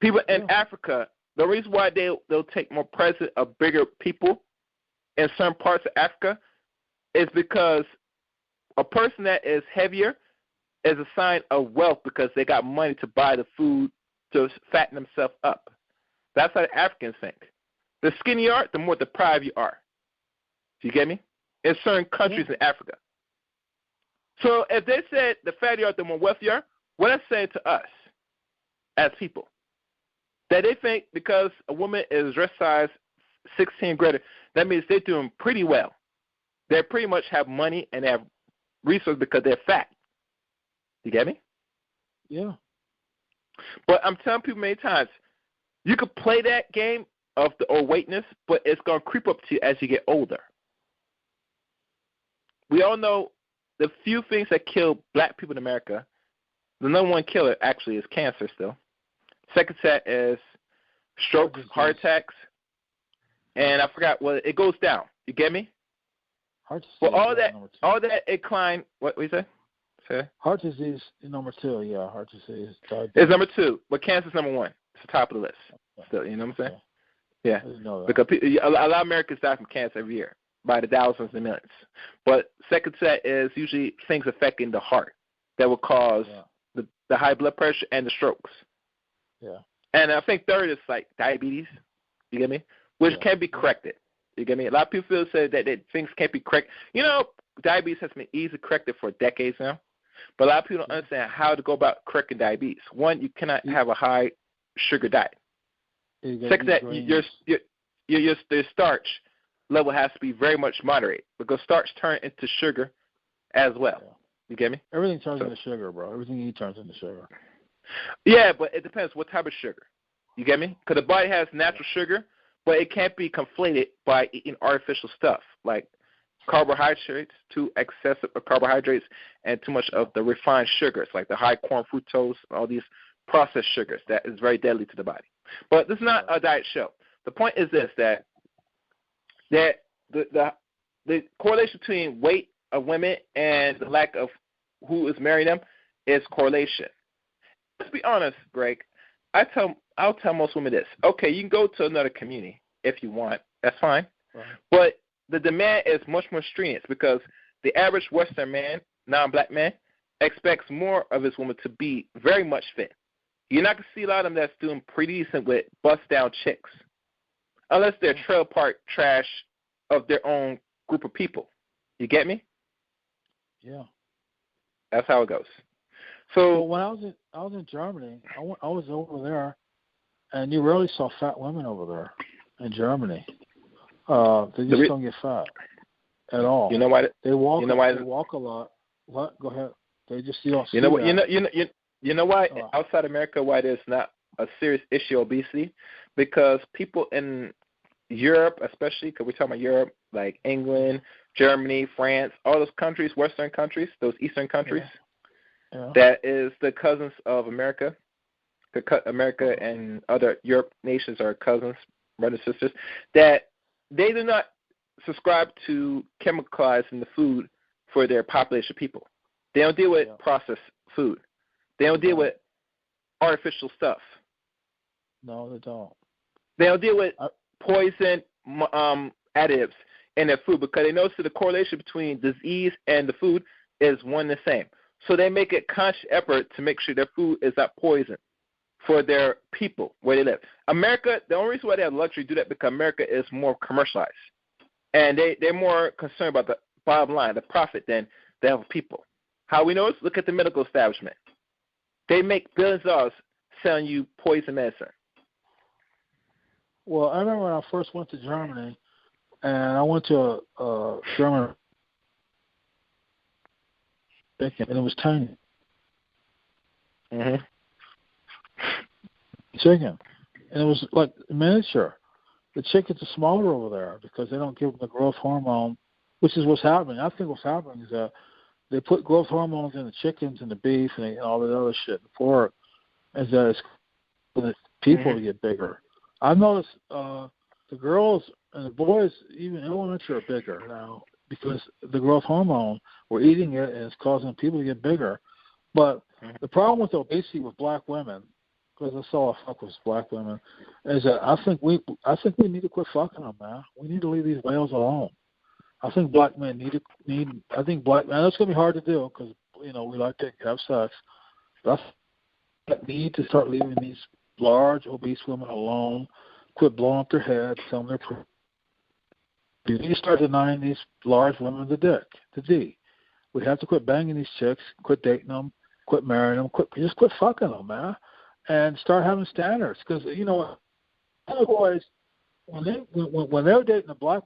People in Africa, the reason why they'll take more present of bigger people in certain parts of Africa is because a person that is heavier is a sign of wealth because they got money to buy the food to fatten themselves up. That's how the Africans think. The skinnier you are, the more deprived you are. Do you get me? In certain countries in Africa. So if they said the fattier you are, the more wealthy you are, what that's saying to us as people? That they think because a woman is dress size 16 greater, that means they're doing pretty well. They pretty much have money and they have resources because they're fat. You get me? Yeah. But I'm telling people many times, you could play that game of the overweightness, but it's going to creep up to you as you get older. We all know the few things that kill black people in America, the number one killer actually is cancer still. Second set is strokes, heart attacks, and I forgot what it goes down. You get me? Heart disease. Well, all that incline. What you say? Say. Heart disease is number 2. Yeah, heart disease. It's number 2, but cancer's number 1. It's the top of the list. Still, you know what I'm saying? Yeah. I didn't know that. Because a lot of Americans die from cancer every year by the thousands and millions. But second set is usually things affecting the heart that will cause the high blood pressure and the strokes. Yeah. And I think third is like diabetes. You get me? Which can be corrected. You get me? A lot of people say that things can't be corrected. You know, diabetes has been easily corrected for decades now. But a lot of people don't understand how to go about correcting diabetes. One, you cannot have a high sugar diet. Second, that your starch level has to be very much moderate because starch turns into sugar as well. Yeah. You get me? Everything turns into sugar, bro. Everything you eat turns into sugar. Yeah, but it depends what type of sugar. You get me? Because the body has natural sugar, but it can't be conflated by eating artificial stuff like carbohydrates, too excessive of carbohydrates, and too much of the refined sugars like the high corn fructose, all these processed sugars that is very deadly to the body. But this is not a diet show. The point is this, that the correlation between weight of women and the lack of who is marrying them is correlation. Let's be honest, Greg. I'll tell most women this. Okay, you can go to another community if you want. That's fine. Right. But the demand is much more strenuous because the average Western man, non-black man, expects more of his woman to be very much fit. You're not going to see a lot of them that's doing pretty decent with bust-down chicks unless they're trail park trash of their own group of people. You get me? Yeah. That's how it goes. So when I was in Germany, I was over there, and you rarely saw fat women over there in Germany. They just don't get fat at all. You know why? They walk. They walk a lot. What? Go ahead. They just don't. You know what? You know why outside America why there's not a serious issue of obesity? Because people in Europe, especially because we're talking about Europe, like England, Germany, France, all those countries, Western countries, those Eastern countries, that is the cousins of America. America and other Europe nations are cousins, brothers, sisters, that they do not subscribe to chemicalizing the food for their population of people. They don't deal with processed food. They don't deal with artificial stuff. No, they don't. They don't deal with poison additives in their food because they notice that the correlation between disease and the food is one and the same. So they make a conscious effort to make sure their food is not poison for their people where they live. America, the only reason why they have the luxury to do that because America is more commercialized. And they're more concerned about the bottom line, the profit, than they have people. How we know this? Look at the medical establishment. They make billions of dollars selling you poison medicine. Well, I remember when I first went to Germany, and I went to a German chicken, and it was tiny. Mm-hmm. Chicken. And it was like miniature. The chickens are smaller over there because they don't give them the growth hormone, which is what's happening. I think what's happening is that they put growth hormones in the chickens and the beef and all the other shit, the pork, and that it's for the people to get bigger. I've noticed the girls and the boys, even elementary, are bigger now because the growth hormone, we're eating it and it's causing people to get bigger. But the problem with obesity with black women, because I saw a fuck with black women, is that I think we need to quit fucking them, man. We need to leave these whales alone. I think black men I think black men, that's going to be hard to do because, we like to have sex. But I need to start leaving these large, obese women alone, quit blowing up their heads, telling them you need to start denying these large women the dick, the D. We have to quit banging these chicks, quit dating them, quit marrying them, just quit fucking them, man, and start having standards. Because, other boys, when they're dating a black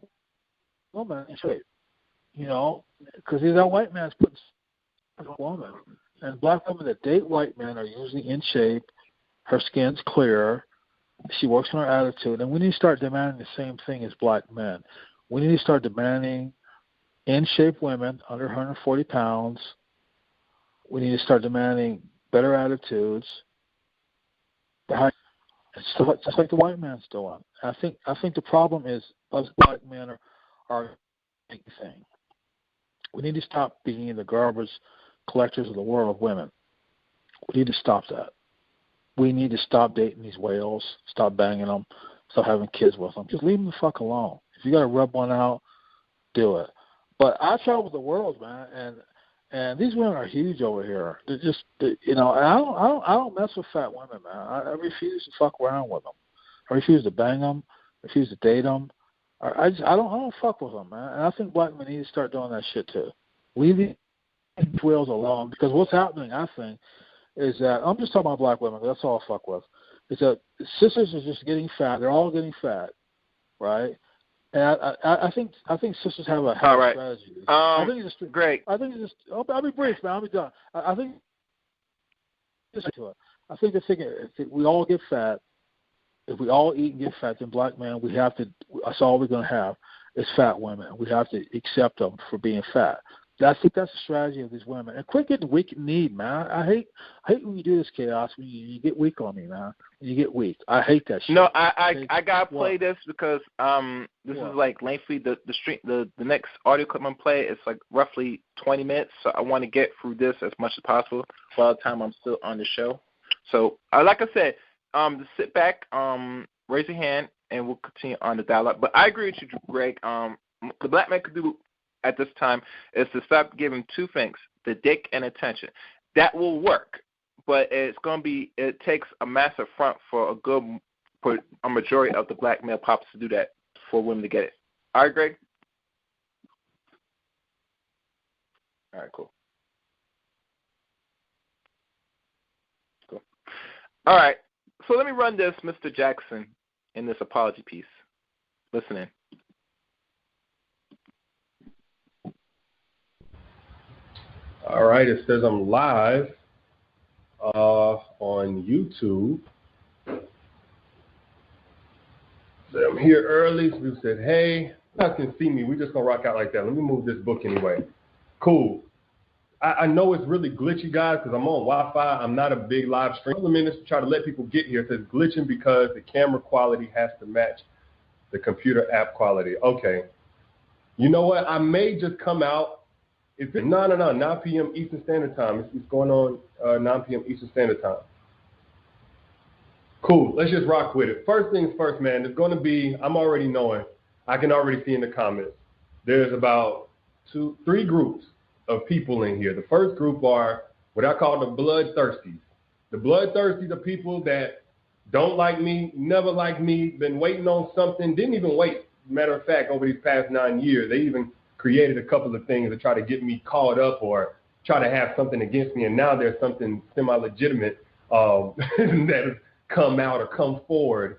woman, in shape, because that white man's putting a woman. And black women that date white men are usually in shape, her skin's clear, she works on her attitude, and we need to start demanding the same thing as black men. We need to start demanding in-shape women under 140 pounds. We need to start demanding better attitudes. Just like the white man's doing. I think the problem is us black men are a big thing. We need to stop being the garbage collectors of the world of women. We need to stop that. We need to stop dating these whales, stop banging them, stop having kids with them. Just leave them the fuck alone. If you got to rub one out, do it. But I travel the world, man, and these women are huge over here. They're just, and I don't mess with fat women, man. I refuse to fuck around with them. I refuse to bang them. I refuse to date them. I don't fuck with them, man. And I think black men need to start doing that shit too. Leave these whales alone, because what's happening, I think, is that I'm just talking about black women. That's all I fuck with. Is that sisters are just getting fat. They're all getting fat, right? And I think sisters have a strategy. I think it's just great. I think it's just. I'll be brief, man. I'll be done. I think. I think the thing if we all get fat, if we all eat and get fat, then black men, we have to. That's all we're gonna have is fat women. We have to accept them for being fat. I think that's the strategy of these women. And quit getting weak in need, man. I hate when you do this, Chaos, when you get weak on me, man. When you get weak. I hate that shit. No, I gotta play this because this is like lengthy. The next audio clip I'm gonna play is like roughly 20 minutes, so I want to get through this as much as possible while the time I'm still on the show. So like I said, just sit back, raise your hand, and we'll continue on the dialogue. But I agree with you, Greg. The black man could do at this time is to stop giving two things, the dick and attention. That will work, but it takes a massive front for a majority of the black male pops to do that for women to get it. All right, Greg? All right, cool. Cool. All right, so let me run this, Mr. Jackson, in this apology piece. Listen in. All right, it says I'm live on YouTube. So I'm here early. So we said, hey, you guys can see me. We're just going to rock out like that. Let me move this book anyway. Cool. I know it's really glitchy, guys, because I'm on Wi-Fi. I'm not a big live stream. A couple of minutes to try to let people get here. It says glitching because the camera quality has to match the computer app quality. Okay. You know what? I may just come out. If it, no, 9 p.m. Eastern Standard Time. It's going on 9 p.m. Eastern Standard Time. Cool. Let's just rock with it. First things first, man. There's going to be, I'm already knowing, I can already see in the comments, there's about 3 groups of people in here. The first group are what I call the bloodthirsties. The bloodthirsties are people that don't like me, never like me, been waiting on something, didn't even wait. Matter of fact, over these past 9 years, they even created a couple of things to try to get me caught up or try to have something against me, and now there's something semi-legitimate that has come out or come forward.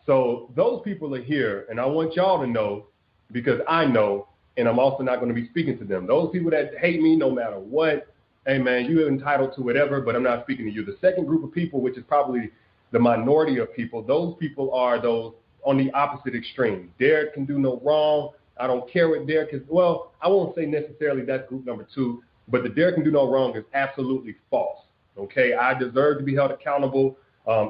So those people are here, and I want y'all to know, because I know, and I'm also not going to be speaking to them. Those people that hate me no matter what, hey, man, you're entitled to whatever, but I'm not speaking to you. The second group of people, which is probably the minority of people, those people are those on the opposite extreme. Derek can do no wrong. I don't care what Derek is. Well, I won't say necessarily that's group number 2, but the Derek can do no wrong is absolutely false. Okay, I deserve to be held accountable.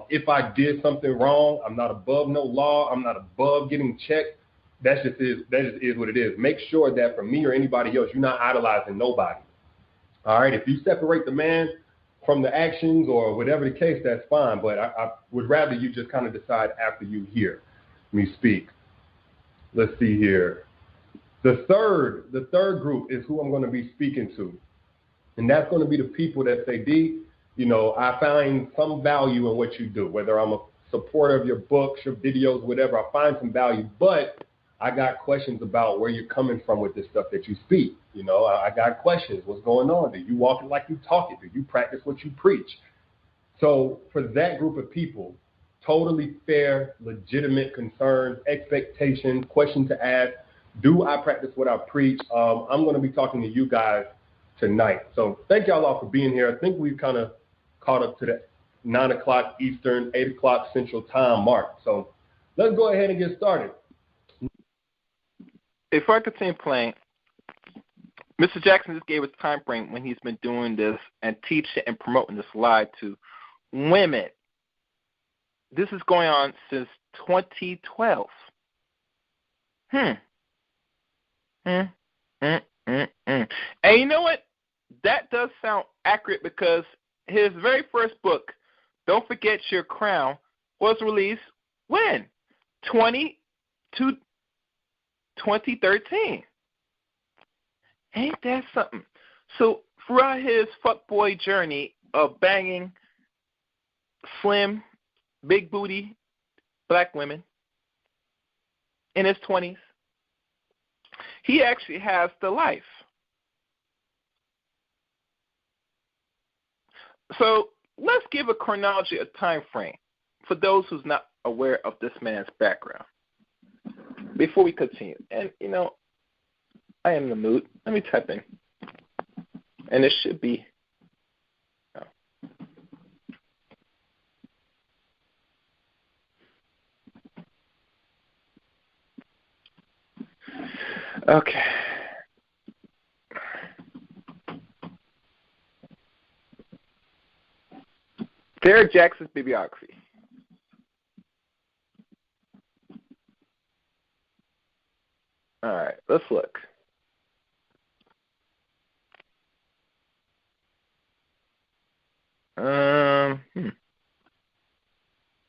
If I did something wrong, I'm not above no law. I'm not above getting checked. That just is what it is. Make sure that for me or anybody else, you're not idolizing nobody. All right, if you separate the man from the actions or whatever the case, that's fine. But I would rather you just kind of decide after you hear me speak. Let's see here. The third group is who I'm going to be speaking to. And that's going to be the people that say, D, you know, I find some value in what you do, whether I'm a supporter of your books, your videos, whatever, I find some value, but I got questions about where you're coming from with this stuff that you speak. You know, I got questions. What's going on? Do you walk it like you talk it? Do you practice what you preach? So for that group of people, totally fair, legitimate concerns, expectations, questions to ask. Do I practice what I preach? I'm going to be talking to you guys tonight. So thank y'all all for being here. I think we've kind of caught up to the 9 o'clock Eastern, 8 o'clock Central Time mark. So let's go ahead and get started. Before I continue playing, Mr. Jackson just gave us a time frame when he's been doing this and teaching and promoting this live to women. This is going on since 2012. And you know what? That does sound accurate because his very first book, Don't Forget Your Crown, was released when? 2013. Ain't that something? So throughout his fuckboy journey of banging slim, big booty black women in his 20s, he actually has the life. So let's give a chronology, a time frame for those who's not aware of this man's background before we continue. And, you know, I am in the mood. Let me type in. And it should be. Oh. Okay. Derek Jackson's bibliography. All right, let's look.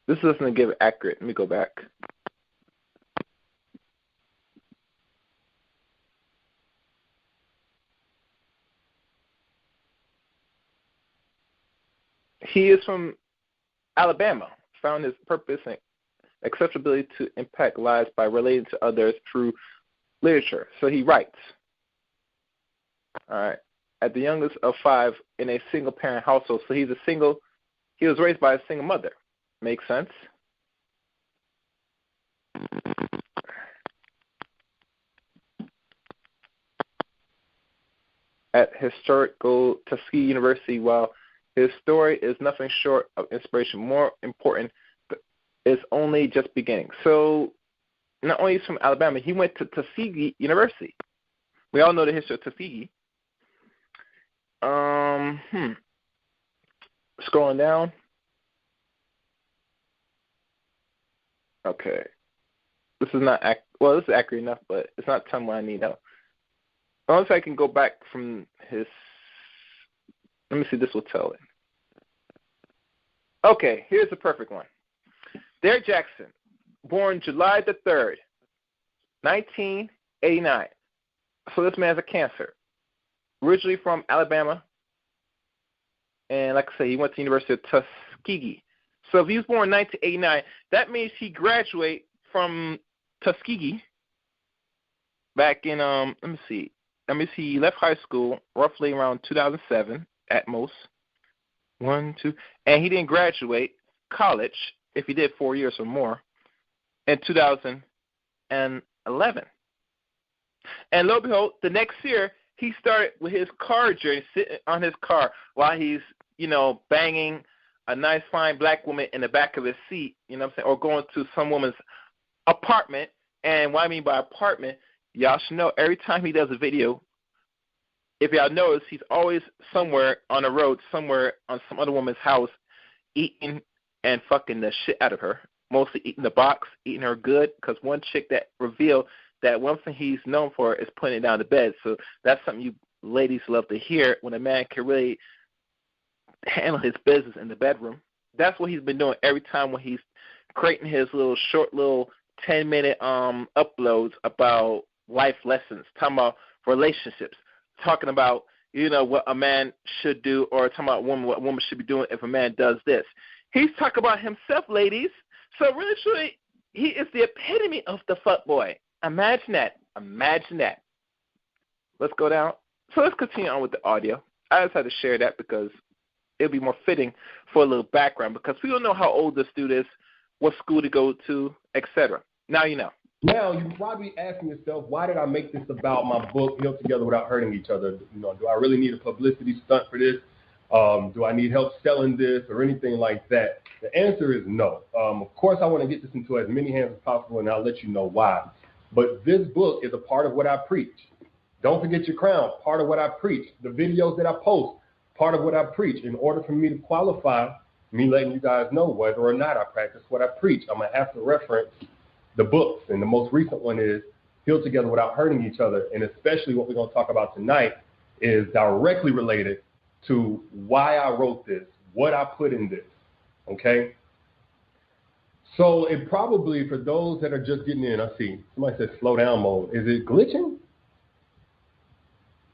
This doesn't give accurate. Let me go back. He is from Alabama, found his purpose and accessibility to impact lives by relating to others through literature. So he writes. All right. At the youngest of 5 in a single-parent household. So he was raised by a single mother. Makes sense? At historical Tuskegee University, while his story is nothing short of inspiration, more important, is only just beginning. So not only is he from Alabama, he went to Tuskegee University. We all know the history of Tuskegee. Scrolling down. Okay. This is not this is accurate enough, but it's not telling me what I need though. Unless I can go back from his. Let me see. This will tell it. Okay, here's the perfect one. Derek Jackson, born July the 3rd, 1989. So this man has a cancer. Originally from Alabama. And like I say, he went to the University of Tuskegee. So if he was born in 1989, that means he graduated from Tuskegee back in, let me see. He left high school roughly around 2007 at most. 1, 2. And he didn't graduate college, if he did 4 years or more, in 2011. And lo and behold, the next year, he started with his car journey, sitting on his car while he's, banging a nice, fine black woman in the back of his seat, or going to some woman's apartment. And what I mean by apartment, y'all should know every time he does a video, if y'all notice, he's always somewhere on the road, somewhere on some other woman's house, eating and fucking the shit out of her. Mostly eating the box, eating her good, because one chick that revealed that one thing he's known for is putting it down to bed. So that's something you ladies love to hear, when a man can really handle his business in the bedroom. That's what he's been doing every time when he's creating his short 10-minute uploads about life lessons, talking about relationships, talking about what a man should do, or talking about what a woman should be doing if a man does this. He's talking about himself, ladies. So really, truly, he is the epitome of the fuckboy. Imagine that. Let's go down. So let's continue on with the audio. I just had to share that because it'll be more fitting for a little background, because we don't know how old this dude is, what school to go to, etc. Now you know. Now, you're probably asking yourself, why did I make this about my book, Heal Together Without Hurting Each Other? Do I really need a publicity stunt for this? Do I need help selling this or anything like that? The answer is no. Of course, I want to get this into as many hands as possible, and I'll let you know why. But this book is a part of what I preach. Don't forget your crown, part of what I preach. The videos that I post, part of what I preach. In order for me to qualify, me letting you guys know whether or not I practice what I preach, I'm going to have to reference the books. And the most recent one is Heal Together Without Hurting Each Other. And especially what we're going to talk about tonight is directly related to why I wrote this, what I put in this, okay? So it probably, for those that are just getting in, I see somebody said slow down mode. Is it glitching?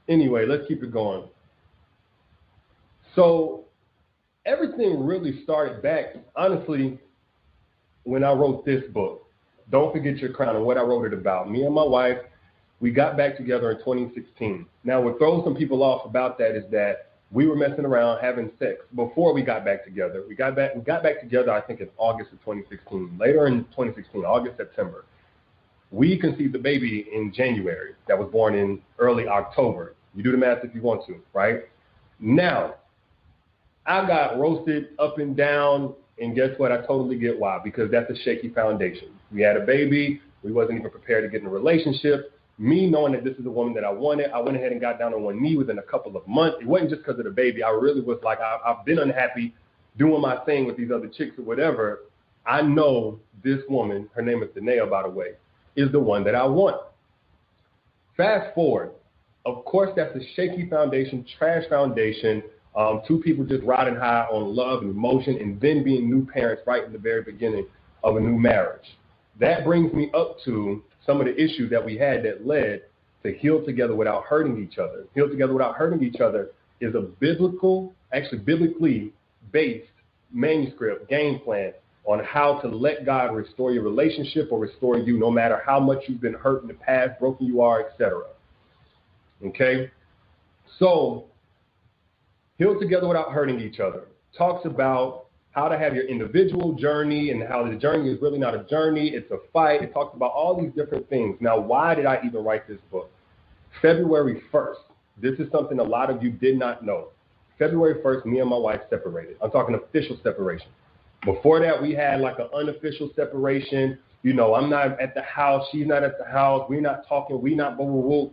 Anyway, let's keep it going. So everything really started back, honestly, when I wrote this book, Don't Forget Your Crown, and what I wrote it about. Me and my wife, we got back together in 2016. Now, what throws some people off about that is that we were messing around, having sex before we got back together. We got back together, I think, in August of 2016. Later in 2016, August, September. We conceived the baby in January that was born in early October. You do the math if you want to, right? Now, I got roasted up and down, and guess what? I totally get why, because that's a shaky foundation. We had a baby. We wasn't even prepared to get in a relationship. Me knowing that this is the woman that I wanted, I went ahead and got down on one knee within a couple of months. It wasn't just because of the baby. I really was like, I've been unhappy doing my thing with these other chicks or whatever. I know this woman, her name is Danae, by the way, is the one that I want. Fast forward. Of course, that's a shaky foundation, trash foundation. Two people just riding high on love and emotion, and then being new parents right in the very beginning of a new marriage. That brings me up to some of the issues that we had that led to Heal Together Without Hurting Each Other. Heal Together Without Hurting Each Other is a biblically based manuscript game plan on how to let God restore your relationship or restore you, no matter how much you've been hurt in the past, broken you are, etc. Okay? So, Heal Together Without Hurting Each Other talks about how to have your individual journey and how the journey is really not a journey, it's a fight. It talks about all these different things. Now, why did I even write this book? February 1st, this is something a lot of you did not know. February 1st, me and my wife separated. I'm talking official separation. Before that, we had like an unofficial separation. I'm not at the house, she's not at the house, we're not talking, we're not blah, blah, blah.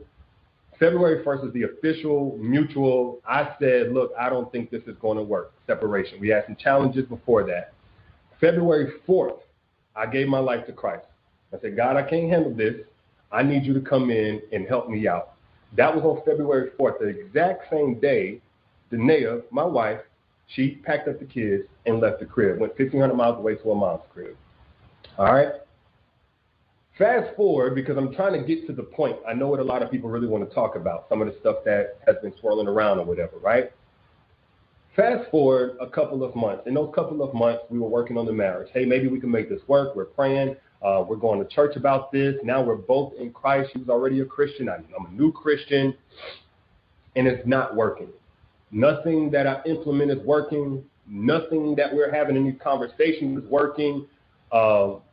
February 1st was the official mutual. I said, look, I don't think this is going to work. Separation. We had some challenges before that. February 4th, I gave my life to Christ. I said, God, I can't handle this. I need you to come in and help me out. That was on February 4th, the exact same day. Danae, my wife, she packed up the kids and left the crib, went 1,500 miles away to her mom's crib. All right? Fast forward, because I'm trying to get to the point. I know what a lot of people really want to talk about, some of the stuff that has been swirling around or whatever, right? Fast forward a couple of months. In those couple of months, we were working on the marriage. Hey, maybe we can make this work. We're praying. We're going to church about this. Now we're both in Christ. She was already a Christian. I'm a new Christian. And it's not working. Nothing that I implement is working. Nothing that we're having in these conversations is working.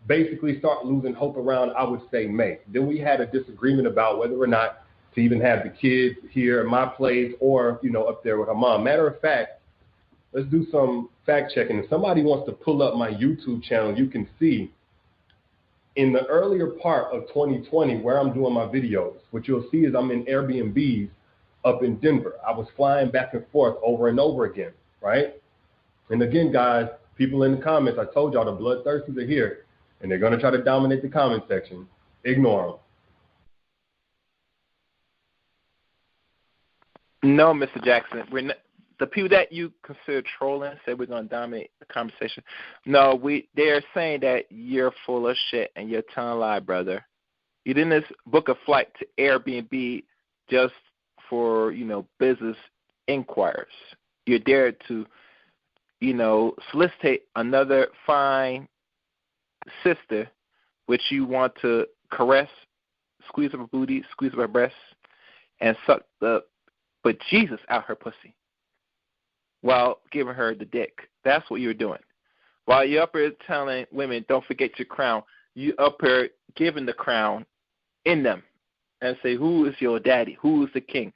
Basically start losing hope around, I would say, May. Then we had a disagreement about whether or not to even have the kids here at my place or, up there with her mom. Matter of fact, let's do some fact checking. If somebody wants to pull up my YouTube channel, you can see in the earlier part of 2020 where I'm doing my videos, what you'll see is I'm in Airbnbs up in Denver. I was flying back and forth over and over again, right? And again, guys, people in the comments, I told y'all the bloodthirsties are here, and they're going to try to dominate the comment section. Ignore them. No, Mr. Jackson. We're not, the people that you consider trolling said we're going to dominate the conversation. No, they're saying that you're full of shit and you're telling a lie, brother. You didn't book a flight to Airbnb just for, business inquirers. You're there to, solicit another fine sister, which you want to caress, squeeze up her booty, squeeze up her breasts, and suck the but Jesus out her pussy while giving her the dick. That's what you're doing. While you're up here telling women, don't forget your crown, you up here giving the crown in them and say, who is your daddy? Who is the king?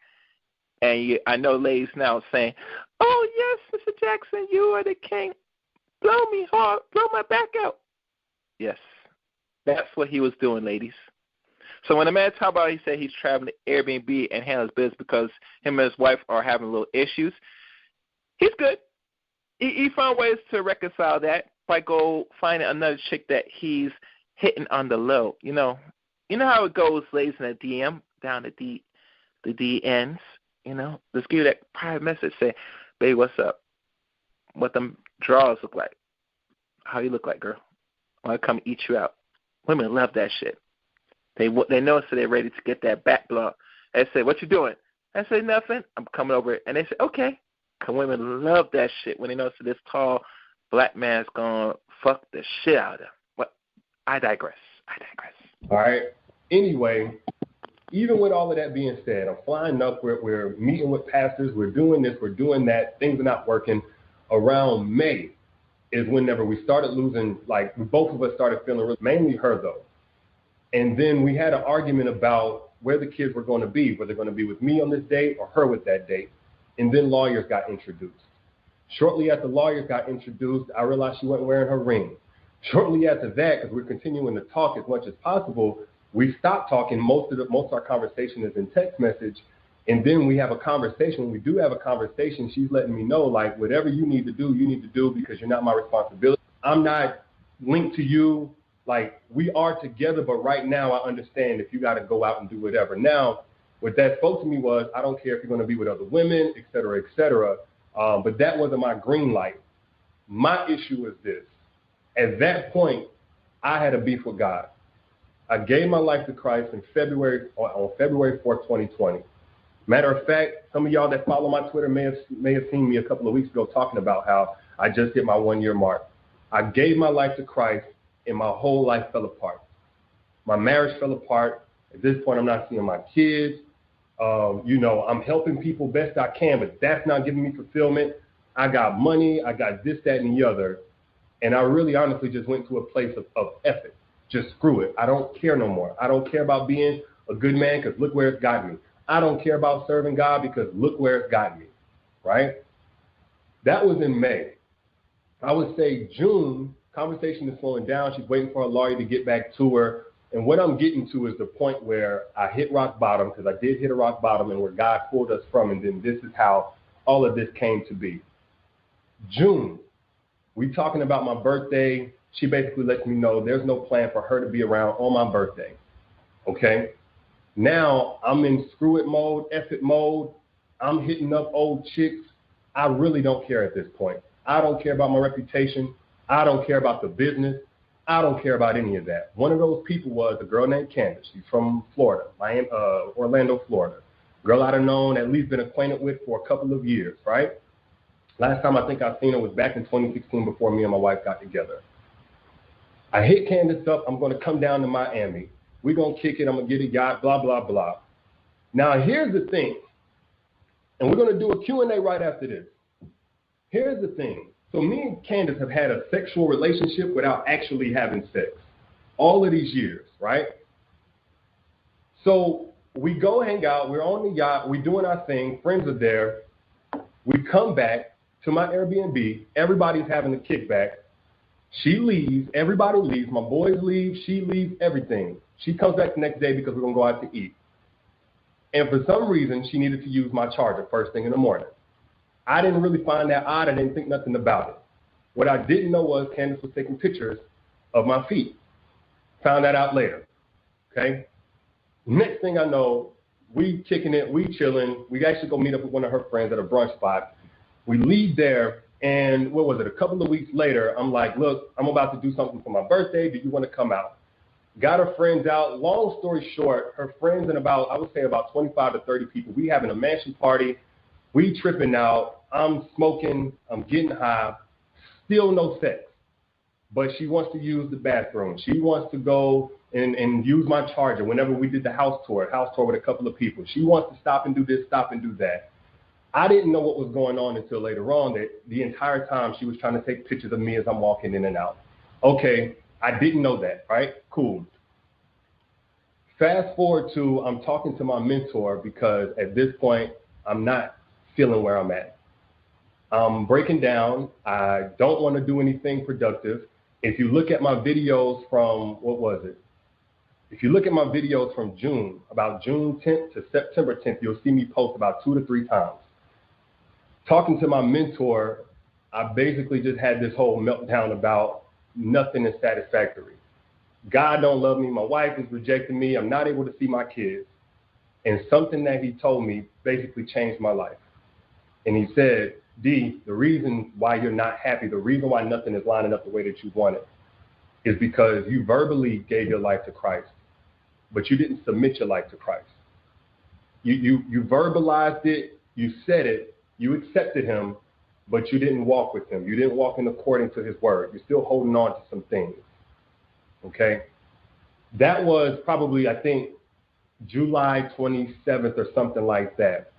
And I know ladies now saying, oh, yes, Mr. Jackson, you are the king. Blow me hard. Blow my back out. Yes, that's what he was doing, ladies. So when a man talk about, he said he's traveling to Airbnb and handles business because him and his wife are having little issues, he's good. He found ways to reconcile that by go finding another chick that he's hitting on the low. You know how it goes, ladies, in the DM, down at the DNs. Just give you that private message, say, baby, what's up? What them drawers look like? How you look like, girl? I want to come eat you out. Women love that shit. They know, so they're ready to get that back blow. They say, what you doing? I say, nothing. I'm coming over. And they say, okay. Because women love that shit when they know so this tall black man's going to fuck the shit out of them. But I digress. All right. Anyway, even with all of that being said, I'm flying up. We're meeting with pastors. We're doing this. We're doing that. Things are not working. Around May is whenever we started losing, both of us started feeling, mainly her, though. And then we had an argument about where the kids were going to be, whether they're going to be with me on this date or her with that date. And then lawyers got introduced. Shortly after lawyers got introduced, I realized she wasn't wearing her ring. Shortly after that, because we're continuing to talk as much as possible, we stopped talking. Most of our conversation is in text message. And then we have a conversation. When we do have a conversation, she's letting me know, whatever you need to do because you're not my responsibility. I'm not linked to you. We are together, but right now I understand if you got to go out and do whatever. Now, what that spoke to me was, I don't care if you're going to be with other women, et cetera, but that wasn't my green light. My issue was this. At that point, I had a beef with God. I gave my life to Christ on February 4th, 2020. Matter of fact, some of y'all that follow my Twitter may have seen me a couple of weeks ago talking about how I just hit my 1-year mark. I gave my life to Christ, and my whole life fell apart. My marriage fell apart. At this point, I'm not seeing my kids. I'm helping people best I can, but that's not giving me fulfillment. I got money. I got this, that, and the other. And I really honestly just went to a place of effort. Just screw it. I don't care no more. I don't care about being a good man because look where it's got me. I don't care about serving God because look where it's got me, right? That was in May. I would say June, conversation is slowing down. She's waiting for a lawyer to get back to her. And what I'm getting to is the point where I hit rock bottom, because I did hit a rock bottom, and where God pulled us from, and then this is how all of this came to be. June, we talking about my birthday. She basically lets me know there's no plan for her to be around on my birthday, okay? Now I'm in screw it mode, F it mode. I'm hitting up old chicks. I really don't care at this point. I don't care about my reputation. I don't care about the business. I don't care about any of that. One of those people was a girl named Candace. She's from Florida, Orlando, Florida. Girl I'd have known, at least been acquainted with for a couple of years, right? Last time I think I seen her was back in 2016 before me and my wife got together. I hit Candace up. I'm going to come down to Miami. We're going to kick it. I'm going to get a yacht, blah, blah, blah. Now, here's the thing. And we're going to do a Q&A right after this. Here's the thing. So me and Candace have had a sexual relationship without actually having sex all of these years, right? So we go hang out. We're on the yacht. We're doing our thing. Friends are there. We come back to my Airbnb. Everybody's having a kickback. She leaves. Everybody leaves. My boys leave. She leaves, everything. She comes back the next day because we're going to go out to eat. And for some reason, she needed to use my charger first thing in the morning. I didn't really find that odd. I didn't think nothing about it. What I didn't know was Candace was taking pictures of my feet. Found that out later, okay? Next thing I know, we kicking it, we chilling. We actually go meet up with one of her friends at a brunch spot. We leave there, and what was it, a couple of weeks later, I'm like, look, I'm about to do something for my birthday. Do you want to come out? Got her friends out. Long story short, her friends and about 25 to 30 people. We having a mansion party. We tripping out. I'm smoking. I'm getting high. Still no sex. But she wants to use the bathroom. She wants to go and use my charger whenever we did the house tour with a couple of people. She wants to stop and do this, stop and do that. I didn't know what was going on until later on, that the entire time she was trying to take pictures of me as I'm walking in and out. Okay, I didn't know that, right? Cool. Fast forward to I'm talking to my mentor because at this point, I'm not feeling where I'm at. I'm breaking down. I don't want to do anything productive. If you look at my videos from, If you look at my videos from June, about June 10th to September 10th, you'll see me post about 2 to 3 times. Talking to my mentor, I basically just had this whole meltdown about nothing is satisfactory. God don't love me. My wife is rejecting me. I'm not able to see my kids. And something that he told me basically changed my life. And he said, D, the reason why you're not happy, the reason why nothing is lining up the way that you want it, is because you verbally gave your life to Christ, but you didn't submit your life to Christ. You verbalized it, you said it, you accepted him, but you didn't walk with him. You didn't walk in according to his word. You're still holding on to some things. Okay? That was probably, I think, July 27th or something like that.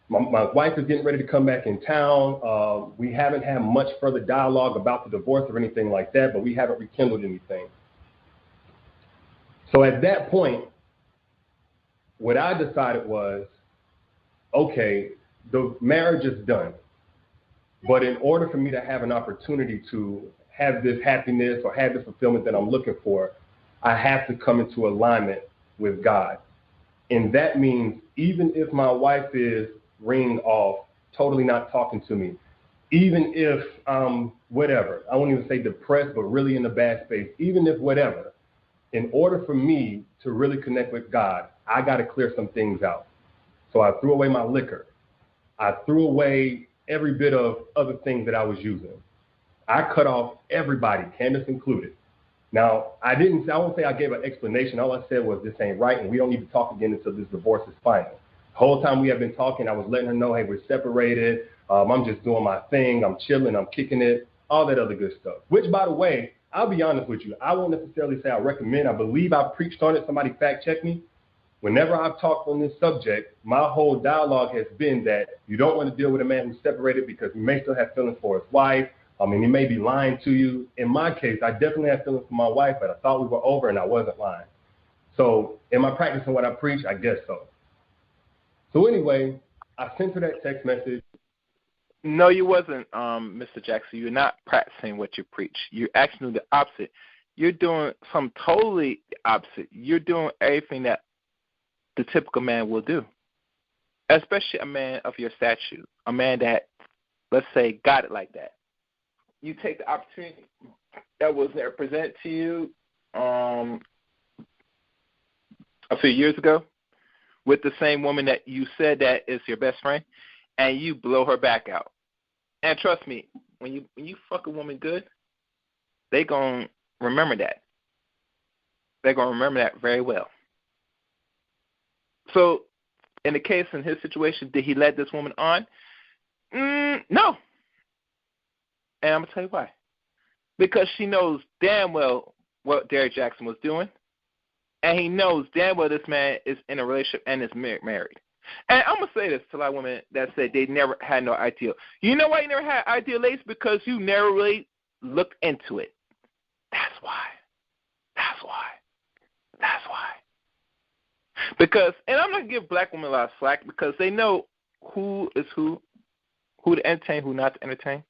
My wife is getting ready to come back in town. We haven't had much further dialogue about the divorce or anything like that, but we haven't rekindled anything. So at that point, what I decided was, okay, the marriage is done. But in order for me to have an opportunity to have this happiness or have this fulfillment that I'm looking for, I have to come into alignment with God. And that means even if my wife is ring off, totally not talking to me, even if whatever, I won't even say depressed, but really in a bad space, even if whatever, in order for me to really connect with God, I got to clear some things out. So I threw away my liquor. I threw away every bit of other things that I was using. I cut off everybody, Candace included. Now, I won't say I gave an explanation. All I said was this ain't right, and we don't need to talk again until this divorce is final. The whole time we have been talking, I was letting her know, hey, we're separated. I'm just doing my thing. I'm chilling. I'm kicking it, all that other good stuff. Which, by the way, I'll be honest with you. I won't necessarily say I recommend. I believe I preached on it. Somebody fact check me. Whenever I've talked on this subject, my whole dialogue has been that you don't want to deal with a man who's separated because he may still have feelings for his wife. He may be lying to you. In my case, I definitely have feelings for my wife, but I thought we were over and I wasn't lying. So am I practicing what I preach? I guess so. So anyway, I sent her that text message. No, you wasn't, Mr. Jackson. You're not practicing what you preach. You're actually doing the opposite. you're doing something totally opposite. You're doing everything that the typical man will do, especially a man of your stature, a man that, let's say, got it like that. You take the opportunity that was there presented to you a few years ago with the same woman that you said that is your best friend, and you blow her back out. And trust me, when you fuck a woman good, they gonna remember that. They're gonna remember that very well. So, in the case in his situation, did he let this woman on? No. And I'm gonna tell you why. Because she knows damn well what Derrick Jackson was doing, and he knows damn well this man is in a relationship and is married. And I'm going to say this to a lot of women that said they never had no ideal. You know why you never had ideal, ladies? Because you never really looked into it. That's why. Because, and I'm not going to give black women a lot of slack because they know who is who to entertain, who not to entertain.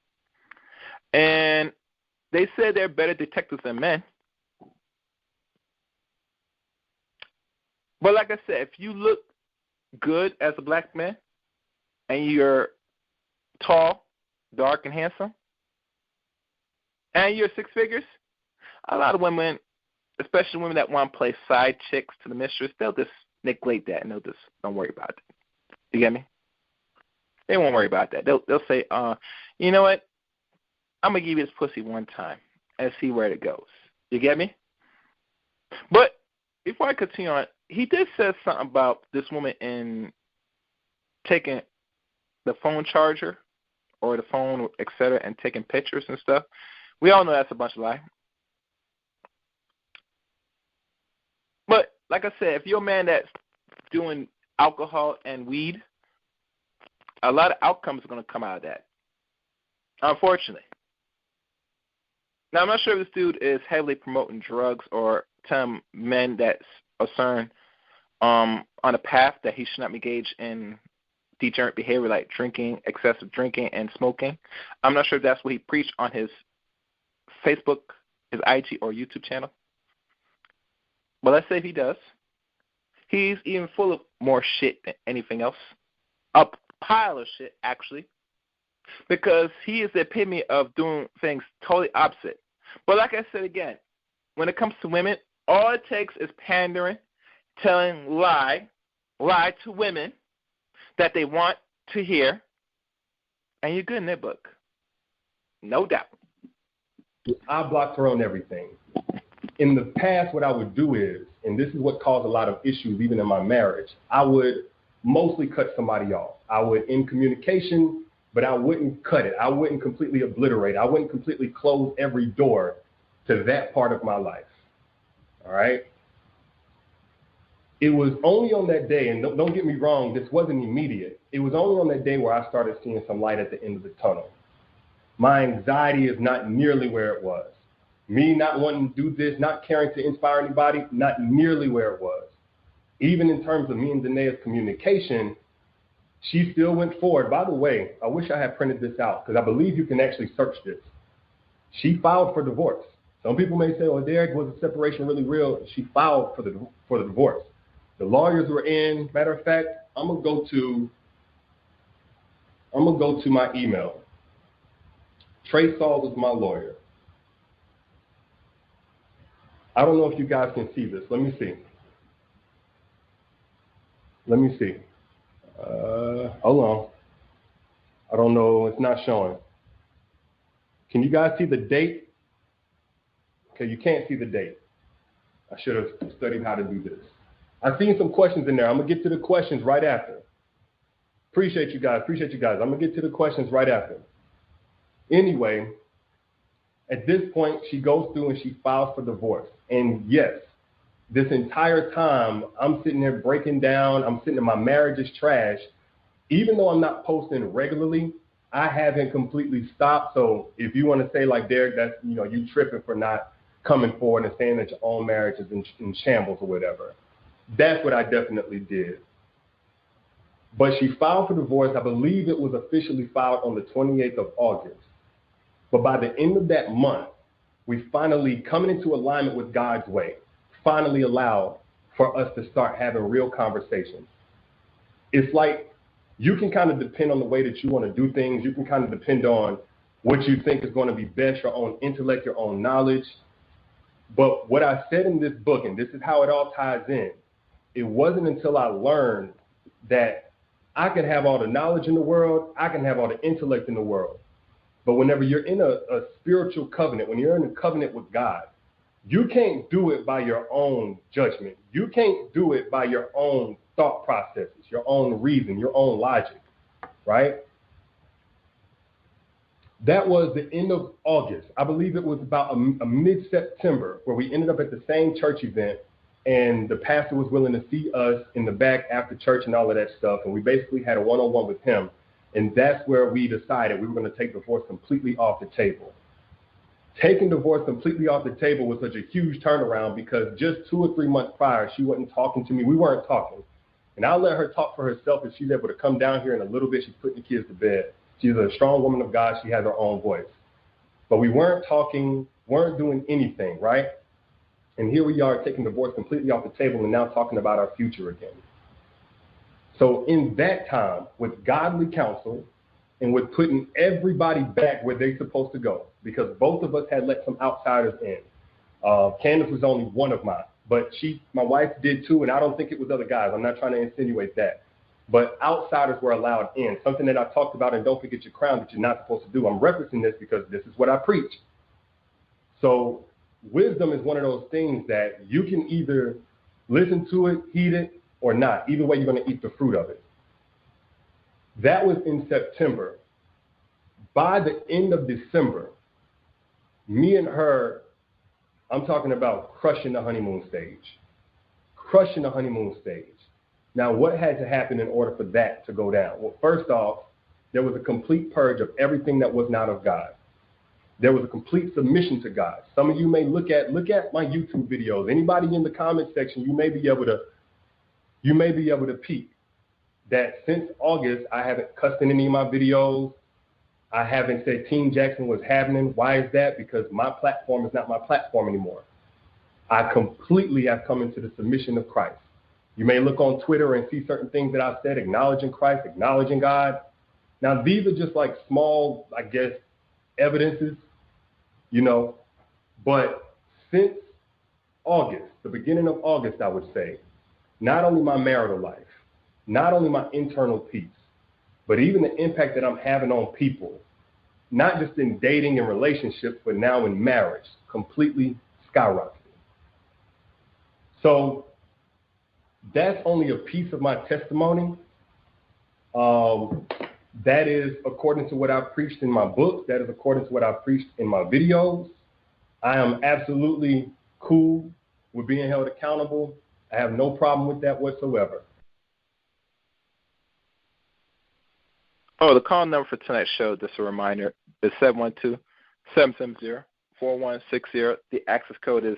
And they said they're better detectives than men. But like I said, if you look good as a black man and you're tall, dark, and handsome, and you're six figures, a lot of women, especially women that want to play side chicks to the mistress, they'll just neglect that and they'll just don't worry about it. You get me? They won't worry about that. They'll say, you know what? I'm going to give you this pussy one time and see where it goes. You get me? But before I continue on, he did say something about this woman in taking the phone charger or the phone, et cetera, and taking pictures and stuff. We all know that's a bunch of lie. But like I said, if you're a man that's doing alcohol and weed, a lot of outcomes are going to come out of that, unfortunately. Now, I'm not sure if this dude is heavily promoting drugs or telling men that's concerned on a path that he should not engage in degenerate behavior like drinking, excessive drinking, and smoking. I'm not sure if that's what he preached on his Facebook, his IG, or YouTube channel. But let's say if he does. He's even full of more shit than anything else. A pile of shit, actually. Because he is the epitome of doing things totally opposite. But like I said again, when it comes to women, all it takes is pandering, telling lie to women that they want to hear, and you're good in their book. No doubt. I blocked her on everything. In the past, what I would do is, and this is what caused a lot of issues even in my marriage, I would mostly cut somebody off. I would end communication, but I wouldn't cut it. I wouldn't completely obliterate. I wouldn't completely close every door to that part of my life. All right? It was only on that day, and don't get me wrong, this wasn't immediate. It was only on that day where I started seeing some light at the end of the tunnel. My anxiety is not nearly where it was. Me not wanting to do this, not caring to inspire anybody, not nearly where it was. Even in terms of me and Danae's communication, she still went forward. By the way, I wish I had printed this out because I believe you can actually search this. She filed for divorce. Some people may say, "Oh, Derrick, was the separation really real?" She filed for the divorce. The lawyers were in. Matter of fact, I'm gonna go to my email. Trey Saul was my lawyer. I don't know if you guys can see this. Let me see. Hold on. I don't know. It's not showing. Can you guys see the date? Okay, you can't see the date. I should have studied how to do this. I've seen some questions in there. I'm going to get to the questions right after. Appreciate you guys. I'm going to get to the questions right after. Anyway, at this point, she goes through and she files for divorce. And yes, this entire time, I'm sitting there breaking down. I'm sitting there, my marriage is trash. Even though I'm not posting regularly, I haven't completely stopped. So if you want to say like, Derrick, that's, you tripping for not coming forward and saying that your own marriage is in shambles or whatever. That's what I definitely did. But she filed for divorce. I believe it was officially filed on the 28th of August. But by the end of that month, we finally, coming into alignment with God's way, finally allowed for us to start having real conversations. It's like you can kind of depend on the way that you want to do things. You can kind of depend on what you think is going to be best, your own intellect, your own knowledge. But what I said in this book, and this is how it all ties in, it wasn't until I learned that I can have all the knowledge in the world, I can have all the intellect in the world. But whenever you're in a spiritual covenant, when you're in a covenant with God, you can't do it by your own judgment. You can't do it by your own thought processes, your own reason, your own logic, right? That was the end of August. I believe it was about a mid-September where we ended up at the same church event, and the pastor was willing to see us in the back after church and all of that stuff, and we basically had a one-on-one with him, and that's where we decided we were going to take divorce completely off the table. Taking divorce completely off the table was such a huge turnaround because just 2 or 3 months prior, she wasn't talking to me. We weren't talking. And I'll let her talk for herself if she's able to come down here in a little bit. She's putting the kids to bed. She's a strong woman of God. She has her own voice. But we weren't talking, weren't doing anything, right? And here we are taking divorce completely off the table and now talking about our future again. So in that time, with godly counsel and with putting everybody back where they're supposed to go, because both of us had let some outsiders in. Candace was only one of mine, but my wife did too, and I don't think it was other guys. I'm not trying to insinuate that. But outsiders were allowed in, something that I talked about in Don't Forget Your Crown that you're not supposed to do. I'm referencing this because this is what I preach. So wisdom is one of those things that you can either listen to it, heed it, or not. Either way, you're going to eat the fruit of it. That was in September. By the end of December, me and her, I'm talking about crushing the honeymoon stage. Crushing the honeymoon stage. Now, what had to happen in order for that to go down? Well, first off, there was a complete purge of everything that was not of God. There was a complete submission to God. Some of you may look at my YouTube videos. Anybody in the comment section, you may be able to peek that since August, I haven't cussed in any of my videos. I haven't said Team Jackson was happening. Why is that? Because my platform is not my platform anymore. I completely have come into the submission of Christ. You may look on Twitter and see certain things that I've said, acknowledging Christ, acknowledging God. Now, these are just like small, I guess, evidences, but since August, the beginning of August, I would say, not only my marital life, not only my internal peace, but even the impact that I'm having on people, not just in dating and relationships, but now in marriage, completely skyrocketed. So that's only a piece of my testimony. That is according to what I preached in my book. That is according to what I preached in my videos. I am absolutely cool with being held accountable. I have no problem with that whatsoever. Oh, the call number for tonight's show, just a reminder, is 712-770-4160. The access code is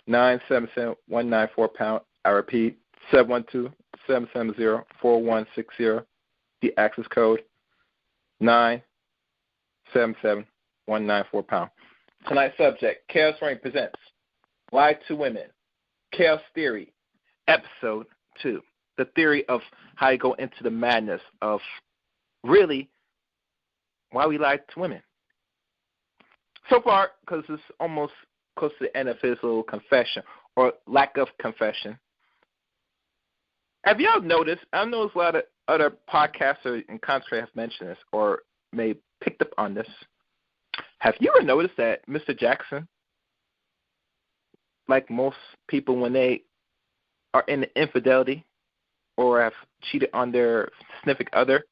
977-194#. I repeat, 712-770-4160. The access code 977-194#. Tonight's subject, Chaos Reign presents Lie to Women, Chaos Theory, Episode 2. The theory of how you go into the madness of really why we lie to women. So far, because it's almost close to the end of his little confession or lack of confession. Have y'all noticed? I know a lot of other podcasters and content have mentioned this or may picked up on this. Have you ever noticed that Mr. Jackson, like most people when they are in infidelity or have cheated on their significant other,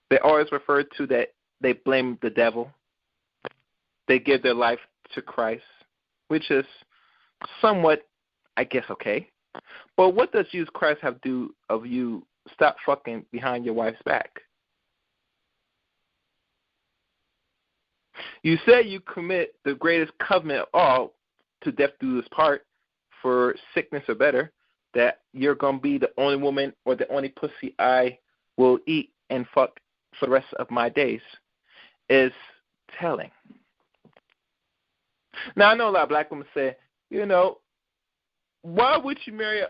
they always refer to that they blame the devil. They give their life to Christ, which is somewhat, I guess, okay. But what does Jesus Christ have to do of you stop fucking behind your wife's back? You say you commit the greatest covenant of all, to death do this part, for sickness or better, that you're going to be the only woman or the only pussy I will eat and fuck for the rest of my days, is telling. Now, I know a lot of black women say, why would you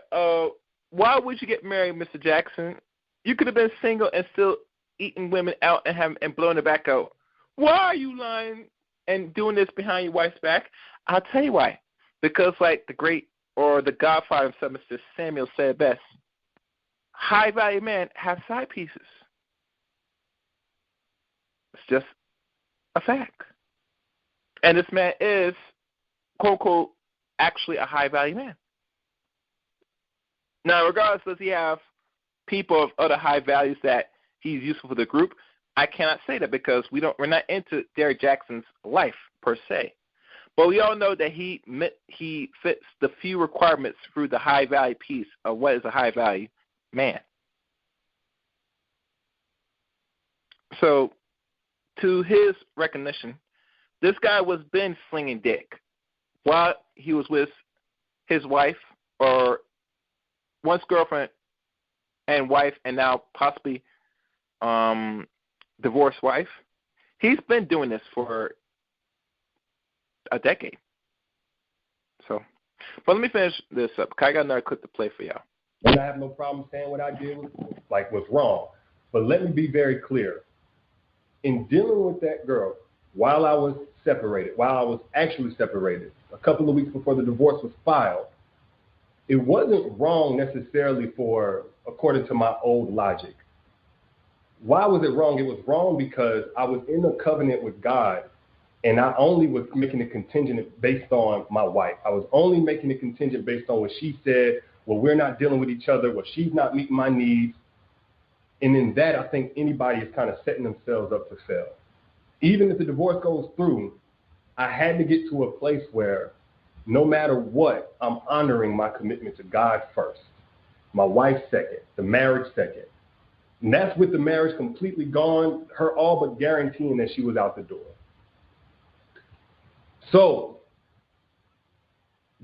why would you get married, Mr. Jackson? You could have been single and still eating women out and blowing their back out. Why are you lying and doing this behind your wife's back? I'll tell you why. Because like the great or the Godfather himself, Mr. Samuel, said best, high-value men have side pieces. It's just a fact. And this man is, quote, unquote, actually a high-value man. Now, regardless, does he have people of other high values that he's useful for the group? I cannot say that because we're not into Derrick Jackson's life per se. But we all know that he fits the few requirements through the high-value piece of what is a high-value man. So, to his recognition, this guy was been slinging dick while he was with his wife or once girlfriend and wife and now possibly divorced wife. He's been doing this for a decade. So, but let me finish this up because I got another clip to play for y'all. And I have no problem saying what I did was wrong. But let me be very clear. In dealing with that girl, while I was actually separated, a couple of weeks before the divorce was filed, it wasn't wrong necessarily according to my old logic. Why was it wrong? It was wrong because I was in a covenant with God, and I only was making a contingent based on my wife. I was only making a contingent based on what she said, well, we're not dealing with each other, well, she's not meeting my needs. And in that, I think anybody is kind of setting themselves up to fail. Even if the divorce goes through, I had to get to a place where no matter what, I'm honoring my commitment to God first, my wife second, the marriage second. And that's with the marriage completely gone, her all but guaranteeing that she was out the door. So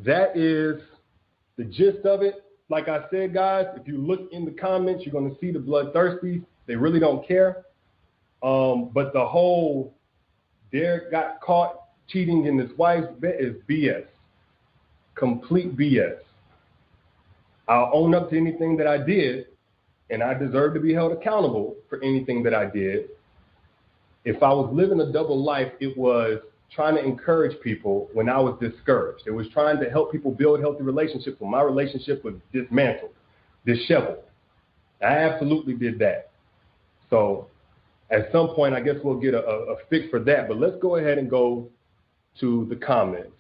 that is the gist of it. Like I said, guys, if you look in the comments, you're going to see the bloodthirsty. They really don't care. But the whole Derrick got caught cheating in his wife's bed is BS. Complete BS. I'll own up to anything that I did, and I deserve to be held accountable for anything that I did. If I was living a double life, it was trying to encourage people when I was discouraged. It was trying to help people build healthy relationships when my relationship was dismantled, disheveled. I absolutely did that. So at some point, I guess we'll get a fix for that. But let's go ahead and go to the comments.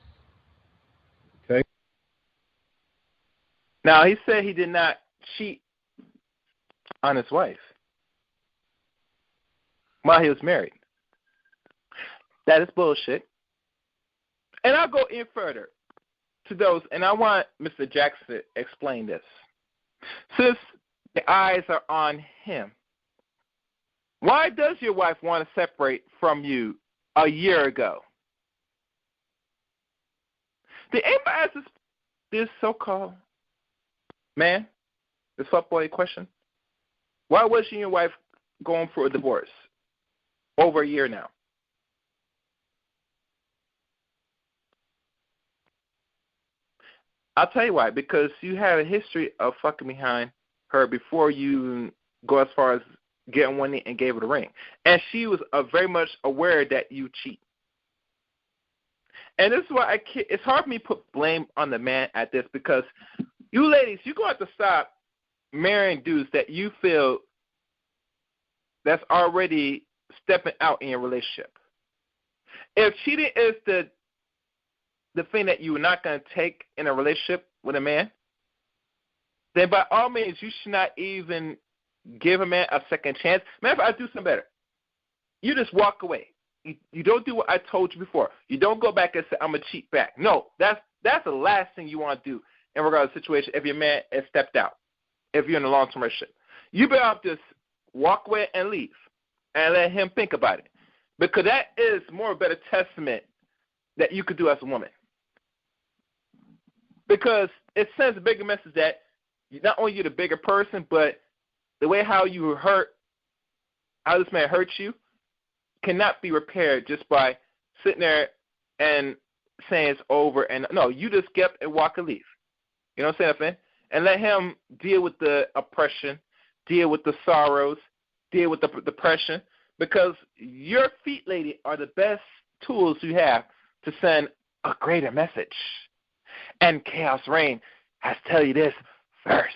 Okay. Now, he said he did not cheat on his wife while he was married. That is bullshit. And I'll go in further to those, and I want Mr. Jackson to explain this. Since the eyes are on him, why does your wife want to separate from you a year ago? Did anybody ask this so-called man, this fuckboy question? Why was you and your wife going for a divorce over a year now? I'll tell you why. Because you had a history of fucking behind her before you go as far as getting one and gave her the ring. And she was very much aware that you cheat. And this is why it's hard for me to put blame on the man at this, because you ladies, you're going to have to stop marrying dudes that you feel that's already stepping out in your relationship. If cheating is the thing that you're not going to take in a relationship with a man, then by all means, you should not even give a man a second chance. Matter of fact, I do something better. You just walk away. You don't do what I told you before. You don't go back and say, I'm going to cheat back. No, that's the last thing you want to do in regards to the situation if your man has stepped out, if you're in a long-term relationship. You better just walk away and leave and let him think about it, because that is more a better testament that you could do as a woman. Because it sends a bigger message that not only you're the bigger person, but the way how this man hurt you, cannot be repaired just by sitting there and saying it's over, and no, you just get up and walk and leave. You know what I'm saying? And let him deal with the oppression, deal with the sorrows, deal with the depression, because your feet, lady, are the best tools you have to send a greater message. And Chaos Reign has to tell you this first.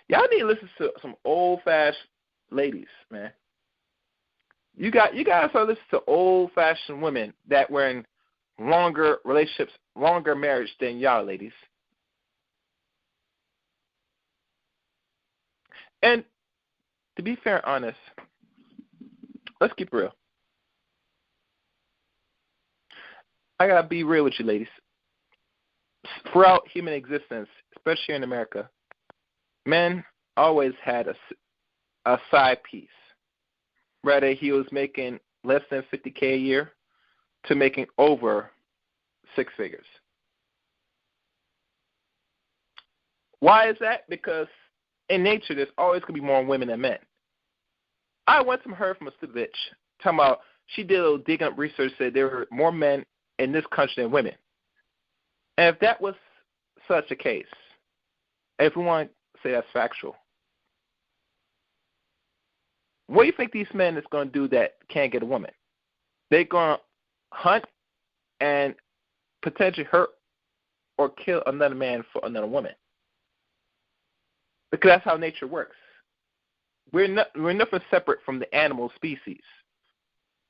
Y'all need to listen to some old-fashioned ladies, man. You guys are listening to old-fashioned women that were in longer relationships, longer marriage than y'all ladies. And to be fair and honest, let's keep real. I got to be real with you ladies. Throughout human existence, especially here in America, men always had a side piece. Whether he was making less than $50K a year to making over six figures. Why is that? Because in nature, there's always going to be more women than men. I once heard from a stupid bitch talking about she did a little digging up research, said there were more men in this country than women. And if that was such a case, if we want to say that's factual, what do you think these men is going to do that can't get a woman? They're going to hunt and potentially hurt or kill another man for another woman. Because that's how nature works. We're nothing separate from the animal species.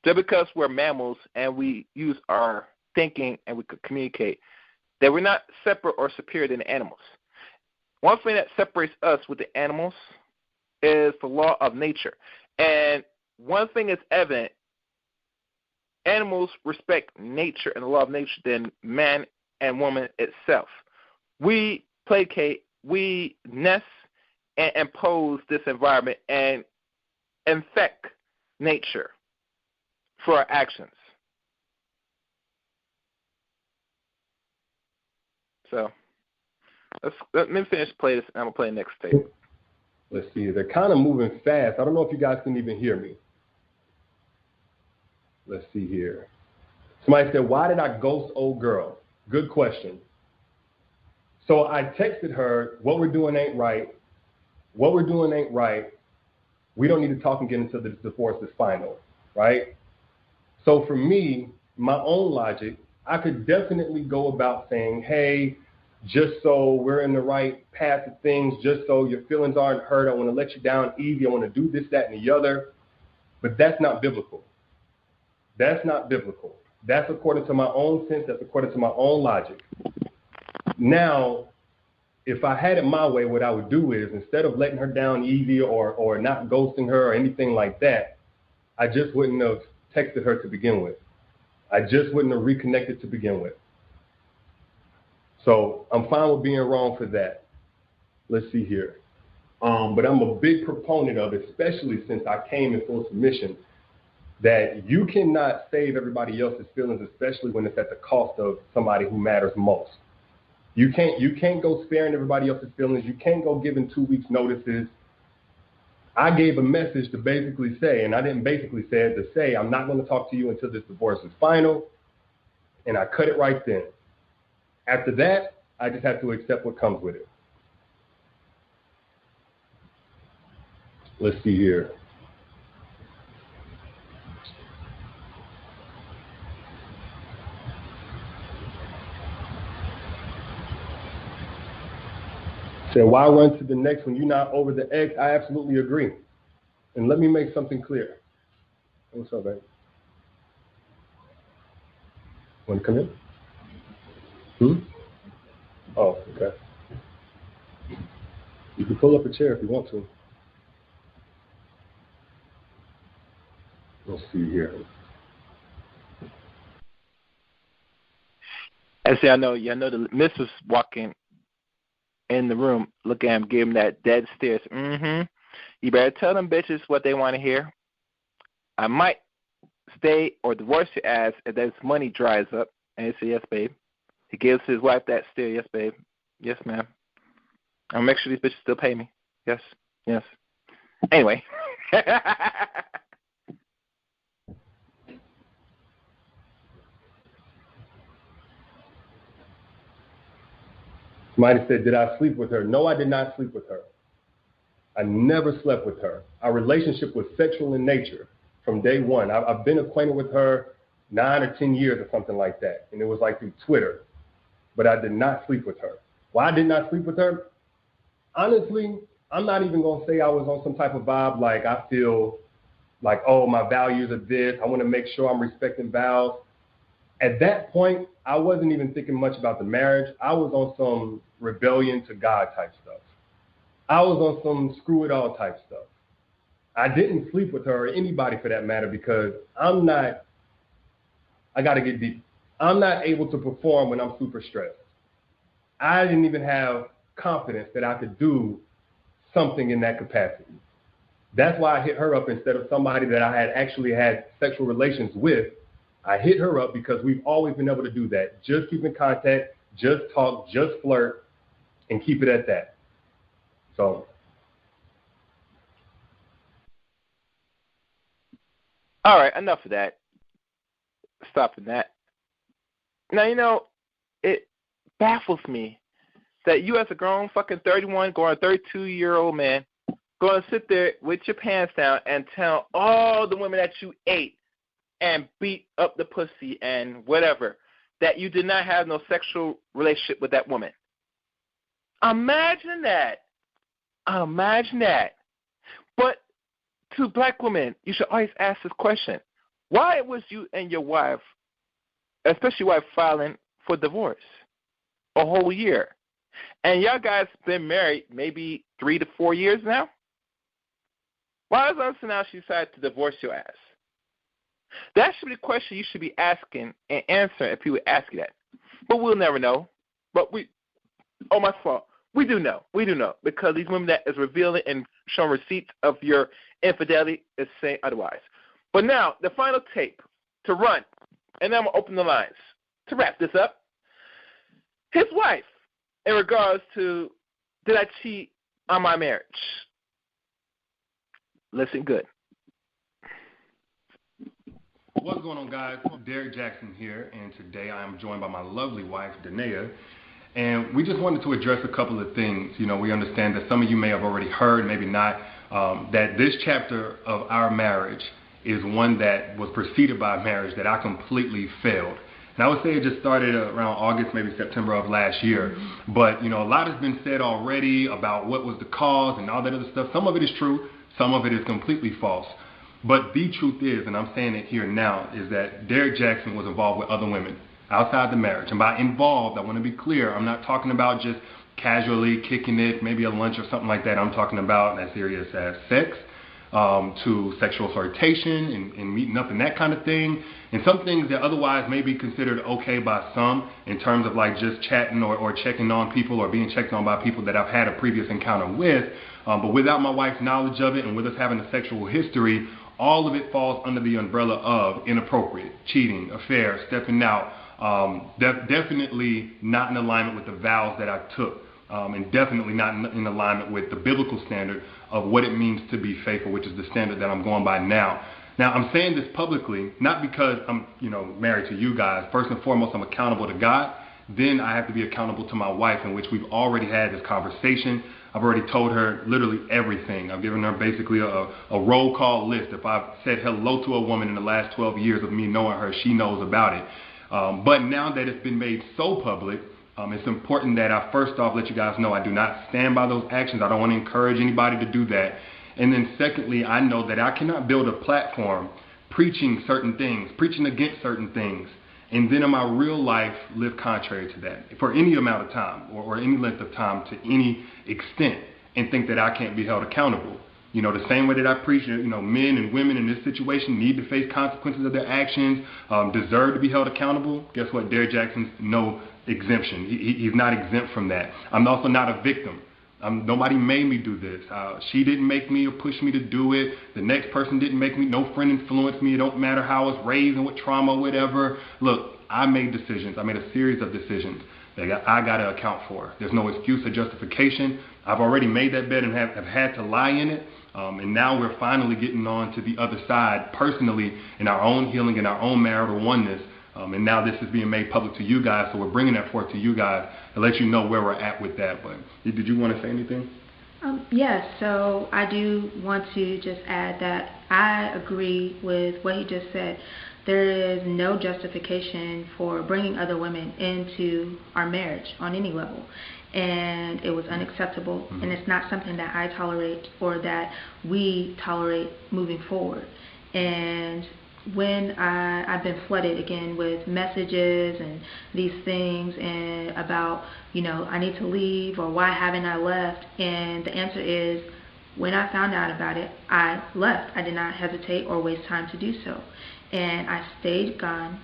Just because we're mammals and we use our thinking and we could communicate, that we're not separate or superior than the animals. One thing that separates us with the animals is the law of nature. And one thing is evident, animals respect nature and the law of nature than man and woman itself. We placate, we nest and impose this environment and infect nature for our actions. So let me finish play this, and I'm going to play the next tape. Let's see. They're kind of moving fast. I don't know if you guys can even hear me. Let's see here. Somebody said, why did I ghost old girl? Good question. So I texted her, what we're doing ain't right. What we're doing ain't right. We don't need to talk and get until the divorce is final, right? So for me, my own logic, I could definitely go about saying, hey, just so we're in the right path of things, just so your feelings aren't hurt, I want to let you down easy, I want to do this, that, and the other. But that's not biblical. That's not biblical. That's according to my own sense, that's according to my own logic. Now, if I had it my way, what I would do is, instead of letting her down easy or not ghosting her or anything like that, I just wouldn't have texted her to begin with. I just wouldn't have reconnected to begin with. So I'm fine with being wrong for that. Let's see here. But I'm a big proponent of, especially since I came in full submission, that you cannot save everybody else's feelings, especially when it's at the cost of somebody who matters most. You can't go sparing everybody else's feelings. You can't go giving 2 weeks notices. I gave a message to basically say, and I didn't basically say it, to say, I'm not going to talk to you until this divorce is final. And I cut it right then. After that, I just have to accept what comes with it. Let's see here. Say, why run to the next when you're not over the ex? I absolutely agree. And let me make something clear. What's up, babe? Want to come in? Oh, okay. You can pull up a chair if you want to. Let's see here. I see, I know the missus walking in the room, look at him, give him that dead stares. You better tell them bitches what they want to hear. I might stay or divorce your ass if this money dries up. And he said, yes, babe. He gives his wife that stare, yes, babe. Yes, ma'am. I'll make sure these bitches still pay me. Yes, yes. Anyway. Somebody said, did I sleep with her? No, I did not sleep with her. I never slept with her. Our relationship was sexual in nature from day one. I've been acquainted with her 9 or 10 years or something like that. And it was like through Twitter. But I did not sleep with her. Why I did not sleep with her? Honestly, I'm not even going to say I was on some type of vibe like I feel like, oh, my values are this. I want to make sure I'm respecting vows. At that point, I wasn't even thinking much about the marriage. I was on some rebellion to God type stuff. I was on some screw it all type stuff. I didn't sleep with her or anybody for that matter because I got to get deep. I'm not able to perform when I'm super stressed. I didn't even have confidence that I could do something in that capacity. That's why I hit her up instead of somebody that I had actually had sexual relations with. I hit her up because we've always been able to do that. Just keep in contact, just talk, just flirt, and keep it at that. So. All right, enough of that. Stopping that. Now, it baffles me that you as a grown fucking 31, going 32-year-old man, going to sit there with your pants down and tell all the women that you ate and beat up the pussy and whatever that you did not have no sexual relationship with that woman. Imagine that. But to black women, you should always ask this question. Why was you and your wife, especially your wife, filing for divorce a whole year? And y'all guys been married maybe 3 to 4 years now? Why is it now she decided to divorce your ass? That should be the question you should be asking and answering if people ask you that. But we'll never know. But my fault. We do know. Because these women that is revealing and showing receipts of your infidelity is saying otherwise. But now, the final tape to run, and then I'm going to open the lines to wrap this up. His wife, in regards to, did I cheat on my marriage? Listen good. What's going on, guys? Derek Jackson here, and today I am joined by my lovely wife, Danae. And we just wanted to address a couple of things. We understand that some of you may have already heard, maybe not, that this chapter of our marriage is one that was preceded by a marriage that I completely failed. And I would say it just started around August, maybe September of last year. But, a lot has been said already about what was the cause and all that other stuff. Some of it is true. Some of it is completely false. But the truth is, and I'm saying it here now, is that Derek Jackson was involved with other women outside the marriage. And by involved, I want to be clear, I'm not talking about just casually kicking it, maybe a lunch or something like that. I'm talking about as serious as sex, to sexual flirtation and meeting up and that kind of thing. And some things that otherwise may be considered okay by some in terms of like just chatting or checking on people or being checked on by people that I've had a previous encounter with. But without my wife's knowledge of it and with us having a sexual history, all of it falls under the umbrella of inappropriate, cheating, affair, stepping out, definitely not in alignment with the vows that I took, and definitely not in alignment with the biblical standard of what it means to be faithful, which is the standard that I'm going by now. Now, I'm saying this publicly, not because I'm, married to you guys. First and foremost, I'm accountable to God. Then I have to be accountable to my wife, in which we've already had this conversation. I've already told her literally everything. I've given her basically a roll call list. If I've said hello to a woman in the last 12 years of me knowing her, she knows about it. But now that it's been made so public, it's important that I first off let you guys know I do not stand by those actions. I don't want to encourage anybody to do that. And then secondly, I know that I cannot build a platform preaching certain things, preaching against certain things, and then in my real life live contrary to that for any amount of time or any length of time to any extent and think that I can't be held accountable. The same way that I preach, men and women in this situation need to face consequences of their actions, deserve to be held accountable. Guess what? Derek Jackson's no exemption. He's not exempt from that. I'm also not a victim. Nobody made me do this. She didn't make me or push me to do it. The next person didn't make me. No friend influenced me. It don't matter how I was raised and what trauma, whatever. Look, I made decisions. I made a series of decisions that I got to account for. There's no excuse or justification. I've already made that bed and have had to lie in it. And now we're finally getting on to the other side personally in our own healing and our own marital oneness And now this is being made public to you guys, so we're bringing that forth to you guys to let you know where we're at with that. But did you want to say anything? Yes, so I do want to just add that I agree with what he just said. There is no justification for bringing other women into our marriage on any level. And it was unacceptable, and it's not something that I tolerate or that we tolerate moving forward. And when I've been flooded again with messages and these things and about, I need to leave or why haven't I left? And the answer is, when I found out about it, I left. I did not hesitate or waste time to do so. And I stayed gone.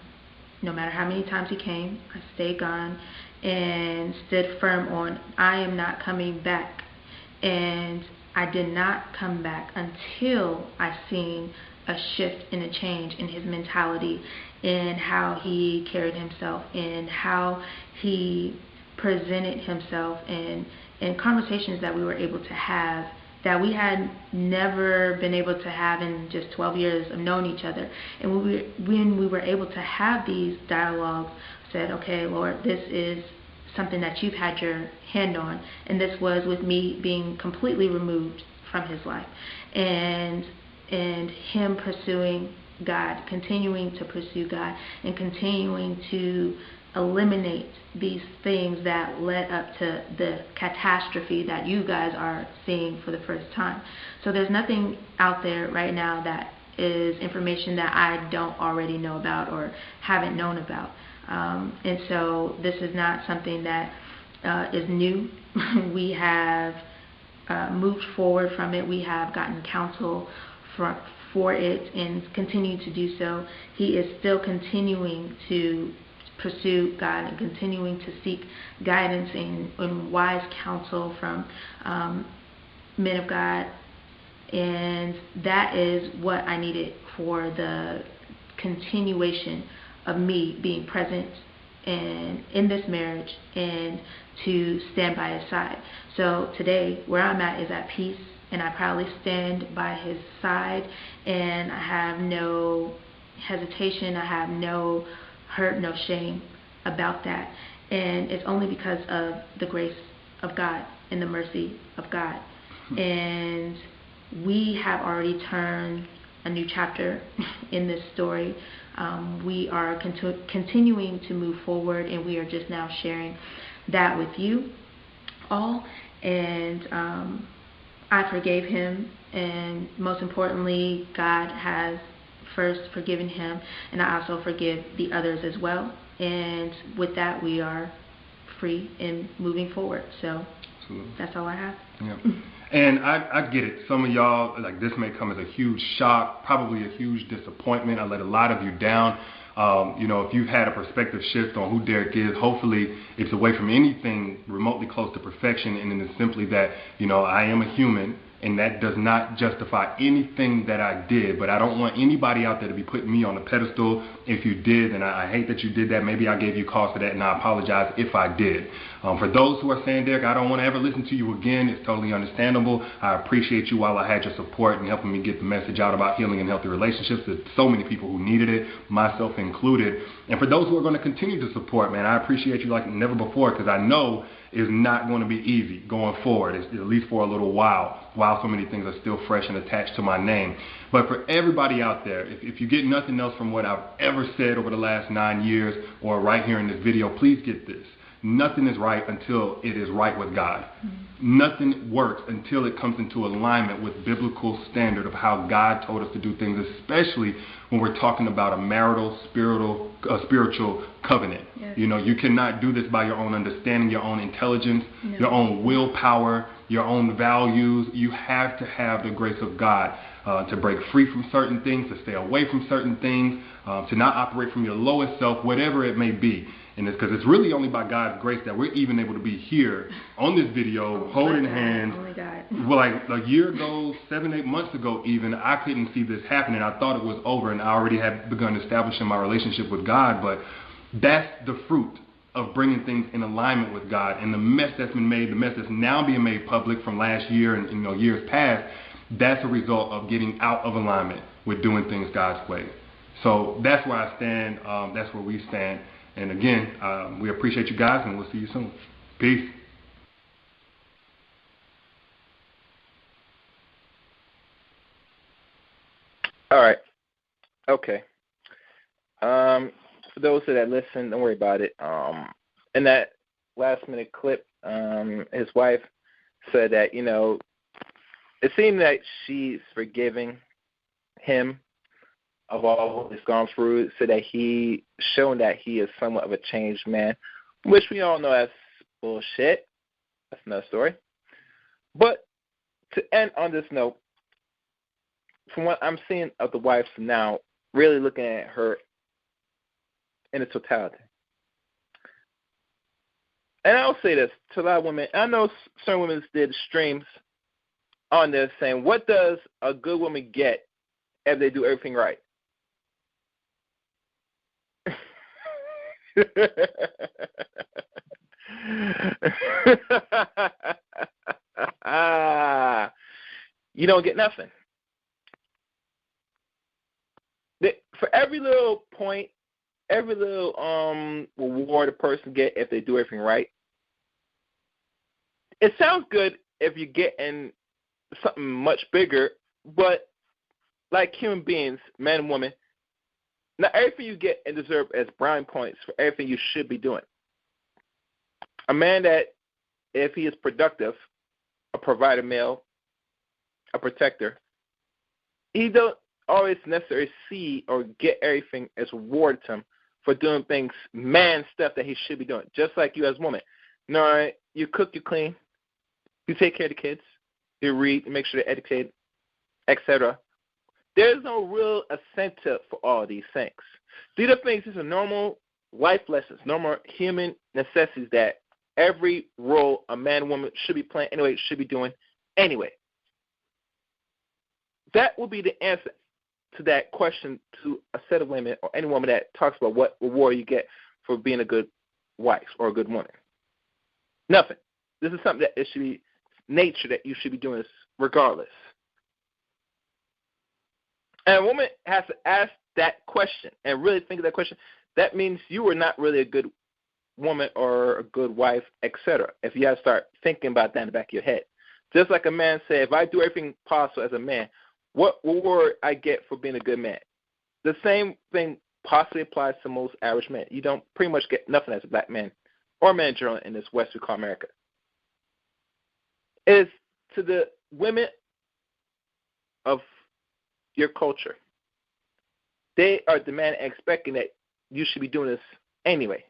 No matter how many times he came, I stayed gone and stood firm on, I am not coming back. And I did not come back until I seen a shift and a change in his mentality, in how he carried himself, in how he presented himself, and in conversations that we were able to have that we had never been able to have in just 12 years of knowing each other. And when we were able to have these dialogues, said, okay, Lord, this is something that you've had your hand on, and this was with me being completely removed from his life, and him pursuing God, continuing to pursue God, and continuing to eliminate these things that led up to the catastrophe that you guys are seeing for the first time. So there's nothing out there right now that is information that I don't already know about or haven't known about. And so this is not something that is new. We have moved forward from it. We have gotten counsel for it and continue to do so. He is still continuing to pursue God and continuing to seek guidance and wise counsel from men of God. And that is what I needed for the continuation of me being present and in this marriage and to stand by his side. So today, where I'm at is at peace, and I proudly stand by his side, and I have no hesitation, I have no hurt, no shame about that. And it's only because of the grace of God and the mercy of God. And we have already turned a new chapter in this story. We are continuing to move forward, and we are just now sharing that with you all. And I forgave him, and most importantly, God has first forgiven him, and I also forgive the others as well. And with that, we are free and moving forward. So absolutely, that's all I have. Yeah. And I get it. Some of y'all, like, this may come as a huge shock, probably a huge disappointment. I let a lot of you down. If you've had a perspective shift on who Derek is, hopefully it's away from anything remotely close to perfection, and it is simply that, I am a human, and that does not justify anything that I did. But I don't want anybody out there to be putting me on a pedestal. If you did, and I hate that you did that, maybe I gave you cause for that, and I apologize if I did. For those who are saying, Derek, I don't want to ever listen to you again, it's totally understandable. I appreciate you while I had your support and helping me get the message out about healing and healthy relationships. There's so many people who needed it, myself included. And for those who are going to continue to support, man, I appreciate you like never before, because I know it's not going to be easy going forward, at least for a little while so many things are still fresh and attached to my name. But for everybody out there, if you get nothing else from what I've ever said over the last 9 years or right here in this video, please get this. Nothing is right until it is right with God. Mm-hmm. Nothing works until it comes into alignment with biblical standard of how God told us to do things, especially when we're talking about a marital, spiritual covenant. Yes. You cannot do this by your own understanding, your own intelligence, your own willpower, your own values. You have to have the grace of God to break free from certain things, to stay away from certain things, to not operate from your lowest self, whatever it may be. And it's because it's really only by God's grace that we're even able to be here on this video, holding hands. Well, like a year ago, 7-8 months ago even, I couldn't see this happening. I thought it was over, and I already had begun establishing my relationship with God. But that's the fruit of bringing things in alignment with God. And the mess that's been made, the mess that's now being made public from last year and years past, that's a result of getting out of alignment with doing things God's way. So that's where I stand. That's where we stand. And again, we appreciate you guys, and we'll see you soon. Peace. All right. Okay. For those that listen, don't worry about it. In that last minute clip, his wife said that, it seemed that she's forgiving him of all he's gone through, so that he shown that he is somewhat of a changed man, which we all know that's bullshit. That's another story. But to end on this note, from what I'm seeing of the wife now, really looking at her in its totality. And I'll say this to a lot of women. I know certain women did streams on this saying, what does a good woman get if they do everything right? You don't get nothing. For every little point, every little reward a person get if they do everything right, it sounds good if you get in something much bigger, but like human beings, men and women, not everything you get and deserve as brownie points for everything you should be doing. A man that, if he is productive, a provider male, a protector, he don't always necessarily see or get everything as rewarded to him for doing things, man stuff that he should be doing, just like you as a woman. You cook, you clean, you take care of the kids, you read, you make sure they're educated, etc. There's no real incentive for all these things. These are things, these are normal life lessons, normal human necessities that every role a man and woman should be playing anyway, should be doing anyway. That will be the answer to that question to a set of women or any woman that talks about what reward you get for being a good wife or a good woman. Nothing. This is something that it should be nature that you should be doing this regardless. And a woman has to ask that question and really think of that question. That means you are not really a good woman or a good wife, etc. If you have to start thinking about that in the back of your head. Just like a man said, if I do everything possible as a man, what reward I get for being a good man? The same thing possibly applies to most average men. You don't pretty much get nothing as a black man or man generally in this West we call America. It's to the women of your culture. They are demanding and expecting that you should be doing this anyway.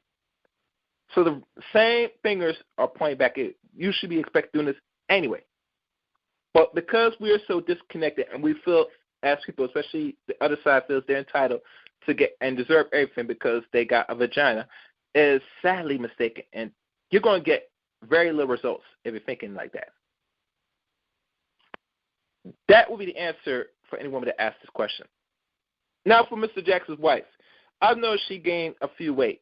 So the same fingers are pointing back at you. You should be expected doing this anyway. But because we are so disconnected and we feel as people, especially the other side feels they're entitled to get and deserve everything because they got a vagina, is sadly mistaken. And you're going to get very little results if you're thinking like that. That will be the answer for any woman that asks this question. Now for Mr. Jackson's wife. I know she gained a few weight,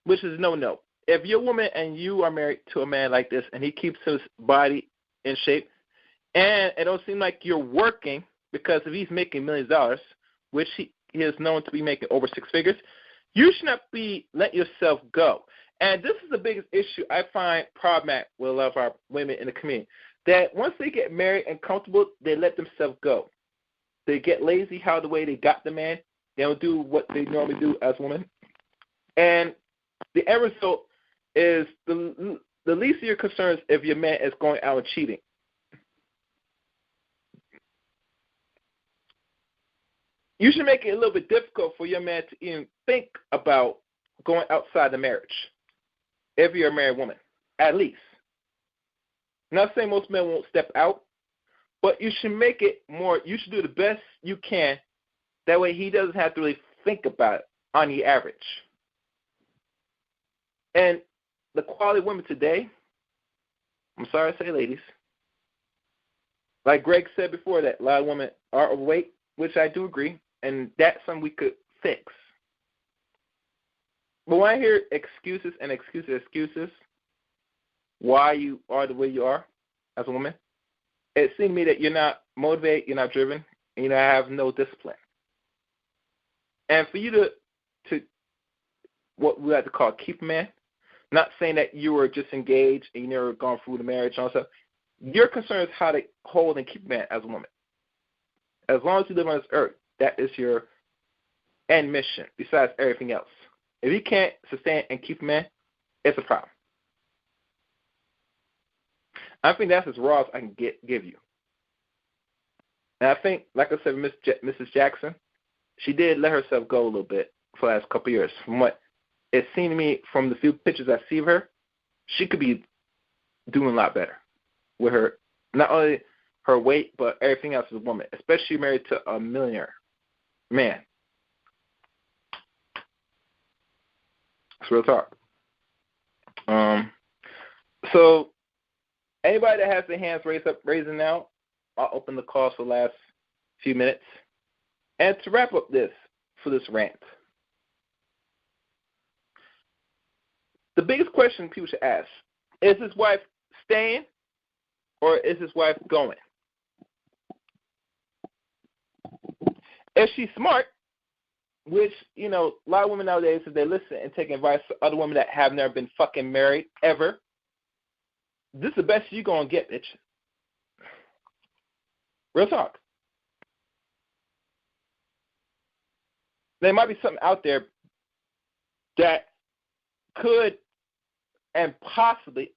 which is no. If you're a woman and you are married to a man like this and he keeps his body in shape, and it don't seem like you're working, because if he's making millions of dollars, which he is known to be making over six figures, you should not be letting yourself go. And this is the biggest issue I find problematic with a lot of our women in the community, that once they get married and comfortable, they let themselves go. They get lazy how the way they got the man. They don't do what they normally do as women. And the end result is the least of your concerns if your man is going out and cheating. You should make it a little bit difficult for your man to even think about going outside the marriage if you're a married woman, at least. I'm not saying most men won't step out, but you should make it more, you should do the best you can. That way he doesn't have to really think about it on the average. And the quality of women today, I'm sorry to say, ladies, like Greg said before, that a lot of women are overweight, which I do agree, and that's something we could fix. But when I hear excuses why you are the way you are as a woman, it seems to me that you're not motivated, you're not driven, and you have no discipline. And for you to what we like to call keep a man, not saying that you were just engaged and you never gone through the marriage and all that stuff. Your concern is how to hold and keep a man as a woman. As long as you live on this earth, that is your end mission, besides everything else. If you can't sustain and keep a man, it's a problem. I think that's as raw as I can give you. And I think, like I said, Mrs. Jackson, she did let herself go a little bit for the last couple of years. From what it seemed to me from the few pictures I see of her, she could be doing a lot better with her, not only her weight, but everything else as a woman, especially married to a millionaire man. It's real talk. So anybody that has their hands raising now, I'll open the calls for the last few minutes. And to wrap up for this rant, the biggest question people should ask, is his wife staying or is his wife going? If she's smart, which, a lot of women nowadays, if they listen and take advice from other women that have never been fucking married ever, this is the best you're going to get, bitch. Real talk. There might be something out there that could and possibly,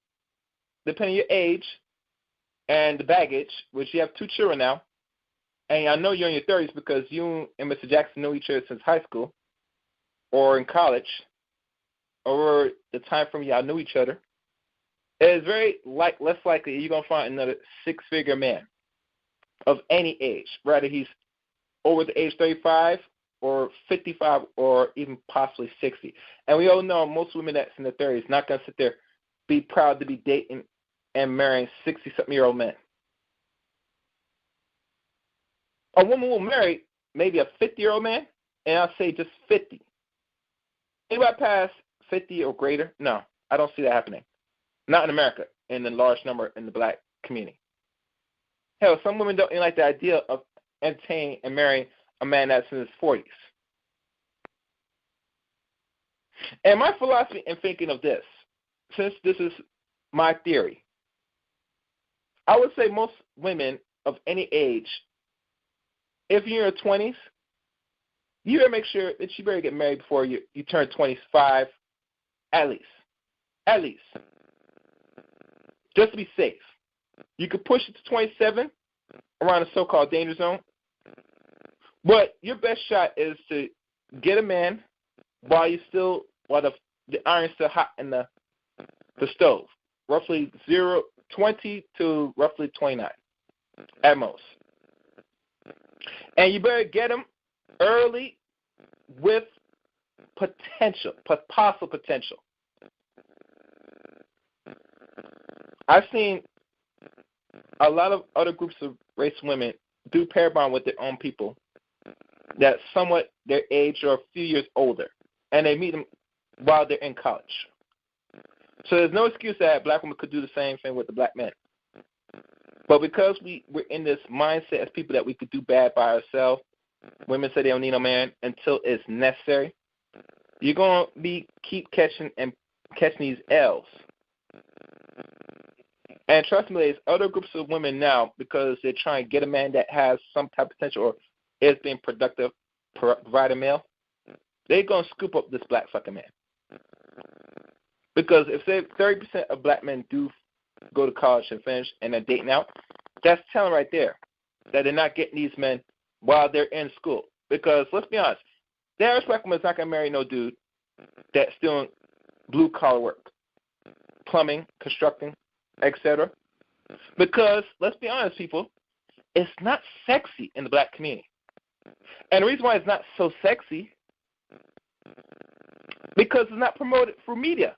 depending on your age and the baggage, which you have 2 children now, and I know you're in your 30s because you and Mr. Jackson know each other since high school or in college or the time from y'all knew each other, it is very less likely you're going to find another 6-figure man of any age, whether he's over the age 35 or 55 or even possibly 60. And we all know most women that's in their 30s not going to sit there, be proud to be dating and marrying 60-something-year-old men. A woman will marry maybe a 50-year-old man, and I'll say just 50. Anybody past 50 or greater? No, I don't see that happening. Not in America, in the large number in the black community. Hell, some women don't even like the idea of entertaining and marrying a man that's in his 40s. And my philosophy in thinking of this, since this is my theory, I would say most women of any age, if you're in your 20s, you better make sure that you better get married before you turn 25, at least. At least. Just to be safe. You could push it to 27, around the so-called danger zone. But your best shot is to get a man while the iron's still hot in the stove. Roughly 20 to roughly 29 at most. And you better get him early with possible potential. I've seen a lot of other groups of race women do pair bond with their own people that's somewhat their age or a few years older, and they meet them while they're in college. So there's no excuse that black women could do the same thing with the black men. But because we're in this mindset as people that we could do bad by ourselves, women say they don't need no man until it's necessary, you're going to keep catching these L's. And trust me, there's other groups of women now, because they're trying to get a man that has some type of potential or is being productive, provide a male, they're going to scoop up this black fucking man. Because if say 30% of black men do go to college and finish and they're dating out, that's telling right there that they're not getting these men while they're in school. Because let's be honest, the average black woman is not going to marry no dude that's doing blue-collar work, plumbing, constructing, etc. Because, let's be honest, people, it's not sexy in the black community. And the reason why it's not so sexy, because it's not promoted through media.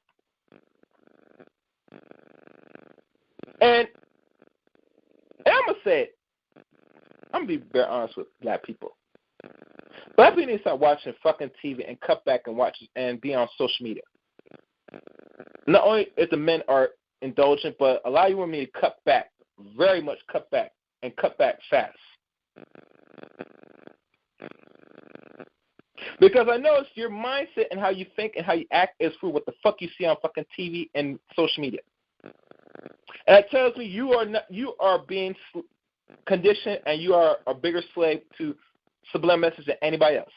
And I'm going to say it. I'm going to be very honest with black people. Black people need to start watching fucking TV and cut back and watch and be on social media. Not only if the men are indulgent, but a lot of you women need to cut back, very much cut back, and cut back fast. Because I know it's your mindset and how you think and how you act is through what the fuck you see on fucking TV and social media. And that tells me you are being conditioned and you are a bigger slave to subliminal message than anybody else.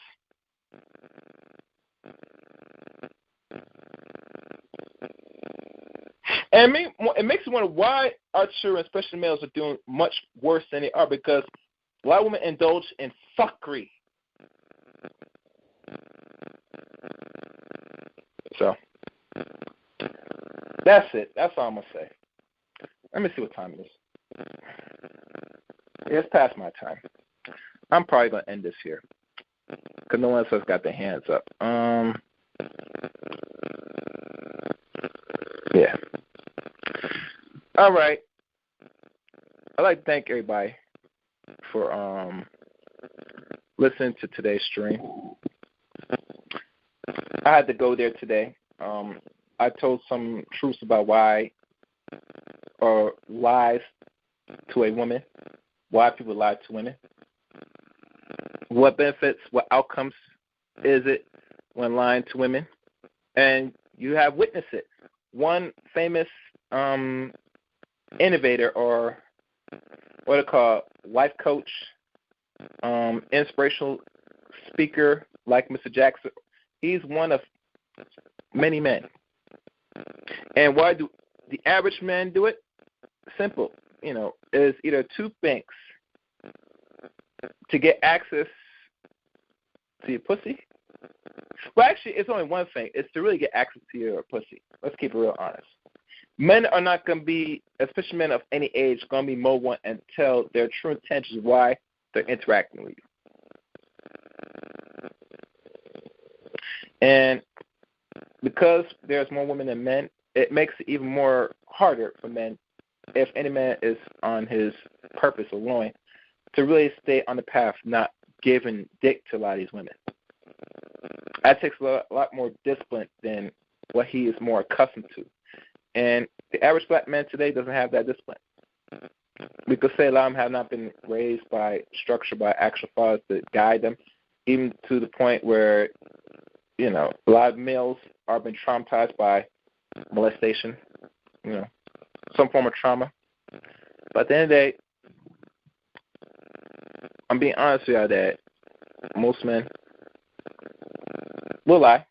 And it makes me wonder why our children, especially males, are doing much worse than they are, because a lot of women indulge in fuckery. So, that's it. That's all I'm going to say. Let me see what time it is. Yeah, it's past my time. I'm probably going to end this here, because no one else has got their hands up. Yeah. All right. I'd like to thank everybody for listening to today's stream. I had to go there today. I told some truths about why, or lies to a woman, why people lie to women, what benefits, what outcomes is it when lying to women, and you have witnessed it. One famous innovator, or what they call life coach, inspirational speaker like Mr. Jackson, he's one of many men. And why do the average man do it? Simple, is either two things: to get access to your pussy. Well, actually, it's only one thing. It's to really get access to your pussy. Let's keep it real honest. Men are not going to be, especially men of any age, going to be mobile and tell their true intentions why they're interacting with you. And because there's more women than men, it makes it even more harder for men, if any man is on his purpose or loin, to really stay on the path, not giving dick to a lot of these women. That takes a lot more discipline than what he is more accustomed to. And the average black man today doesn't have that discipline. We could say a lot of them have not been raised by structure, by actual fathers to guide them, even to the point where, a lot of males are being traumatized by molestation, some form of trauma. But at the end of the day, I'm being honest with y'all that most men will lie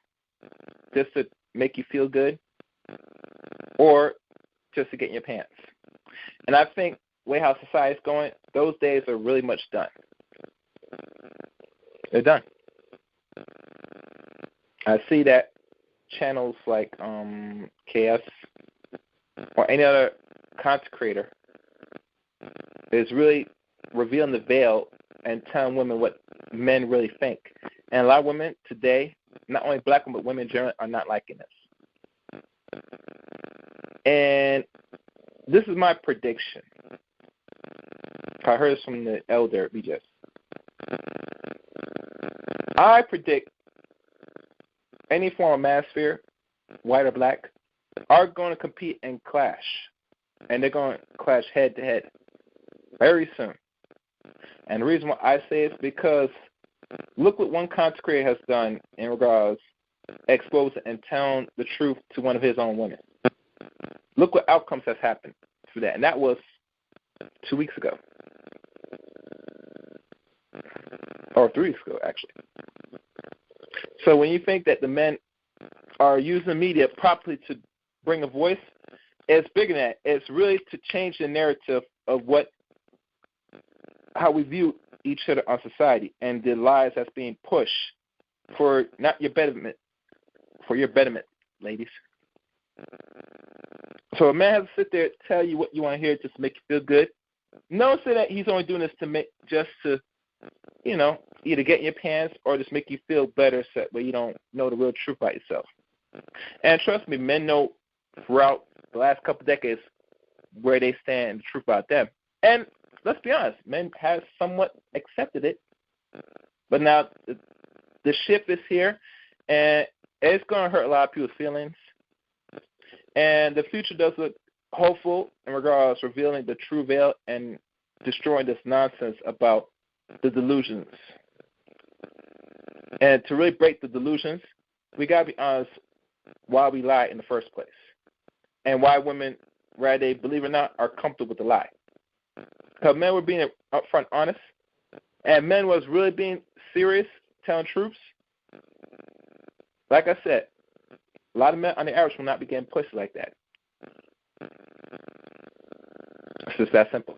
just to make you feel good or just to get in your pants. And I think the way how society is going, those days are really much done. They're done. I see that channels like KS or any other content creator is really revealing the veil and telling women what men really think. And a lot of women today, not only black women, but women in general, are not liking this. And this is my prediction. I heard this from the elder BJ. I predict any form of manosphere, white or black, are going to compete and clash. And they're going to clash head to head very soon. And the reason why I say it is because look what one content creator has done in regards exposing and telling the truth to one of his own women. Look what outcomes has happened for that. And that was 2 weeks ago. Or 3 weeks ago, actually. So when you think that the men are using media properly to bring a voice, it's bigger than that. It's really to change the narrative of how we view each other on society and the lies that's being pushed for not your betterment, for your betterment, ladies. So a man has to sit there and tell you what you want to hear just to make you feel good. No, say that he's only doing this to either get in your pants or just make you feel better so that way you don't know the real truth about yourself. And trust me, men know throughout the last couple of decades where they stand and the truth about them. And let's be honest, men have somewhat accepted it. But now the shift is here, and it's going to hurt a lot of people's feelings. And the future does look hopeful in regards to revealing the true veil and destroying this nonsense about the delusions And to really break the delusions, we got to be honest why we lie in the first place. And why women, whether they believe it or not, are comfortable with the lie. Because men were being upfront honest, and men was really being serious, telling truths. Like I said, a lot of men on the average will not be getting pussy like that. It's just that simple.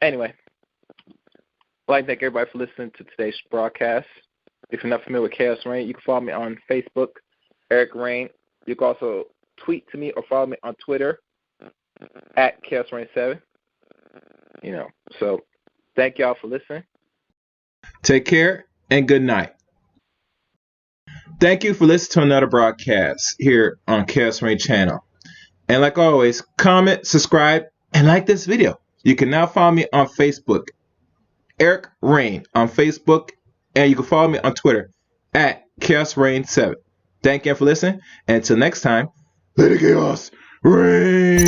Anyway, I'd like to thank everybody for listening to today's broadcast. If you're not familiar with Chaos Reign, you can follow me on Facebook, Eric Rain. You can also tweet to me or follow me on Twitter at Chaos Reign 7. So thank y'all for listening. Take care and good night. Thank you for listening to another broadcast here on Chaos Reign channel. And like always, comment, subscribe, and like this video. You can now follow me on Facebook, Eric Rain on Facebook, and you can follow me on Twitter at Chaos Reign 7. Thank you for listening, and until next time, let the chaos reign.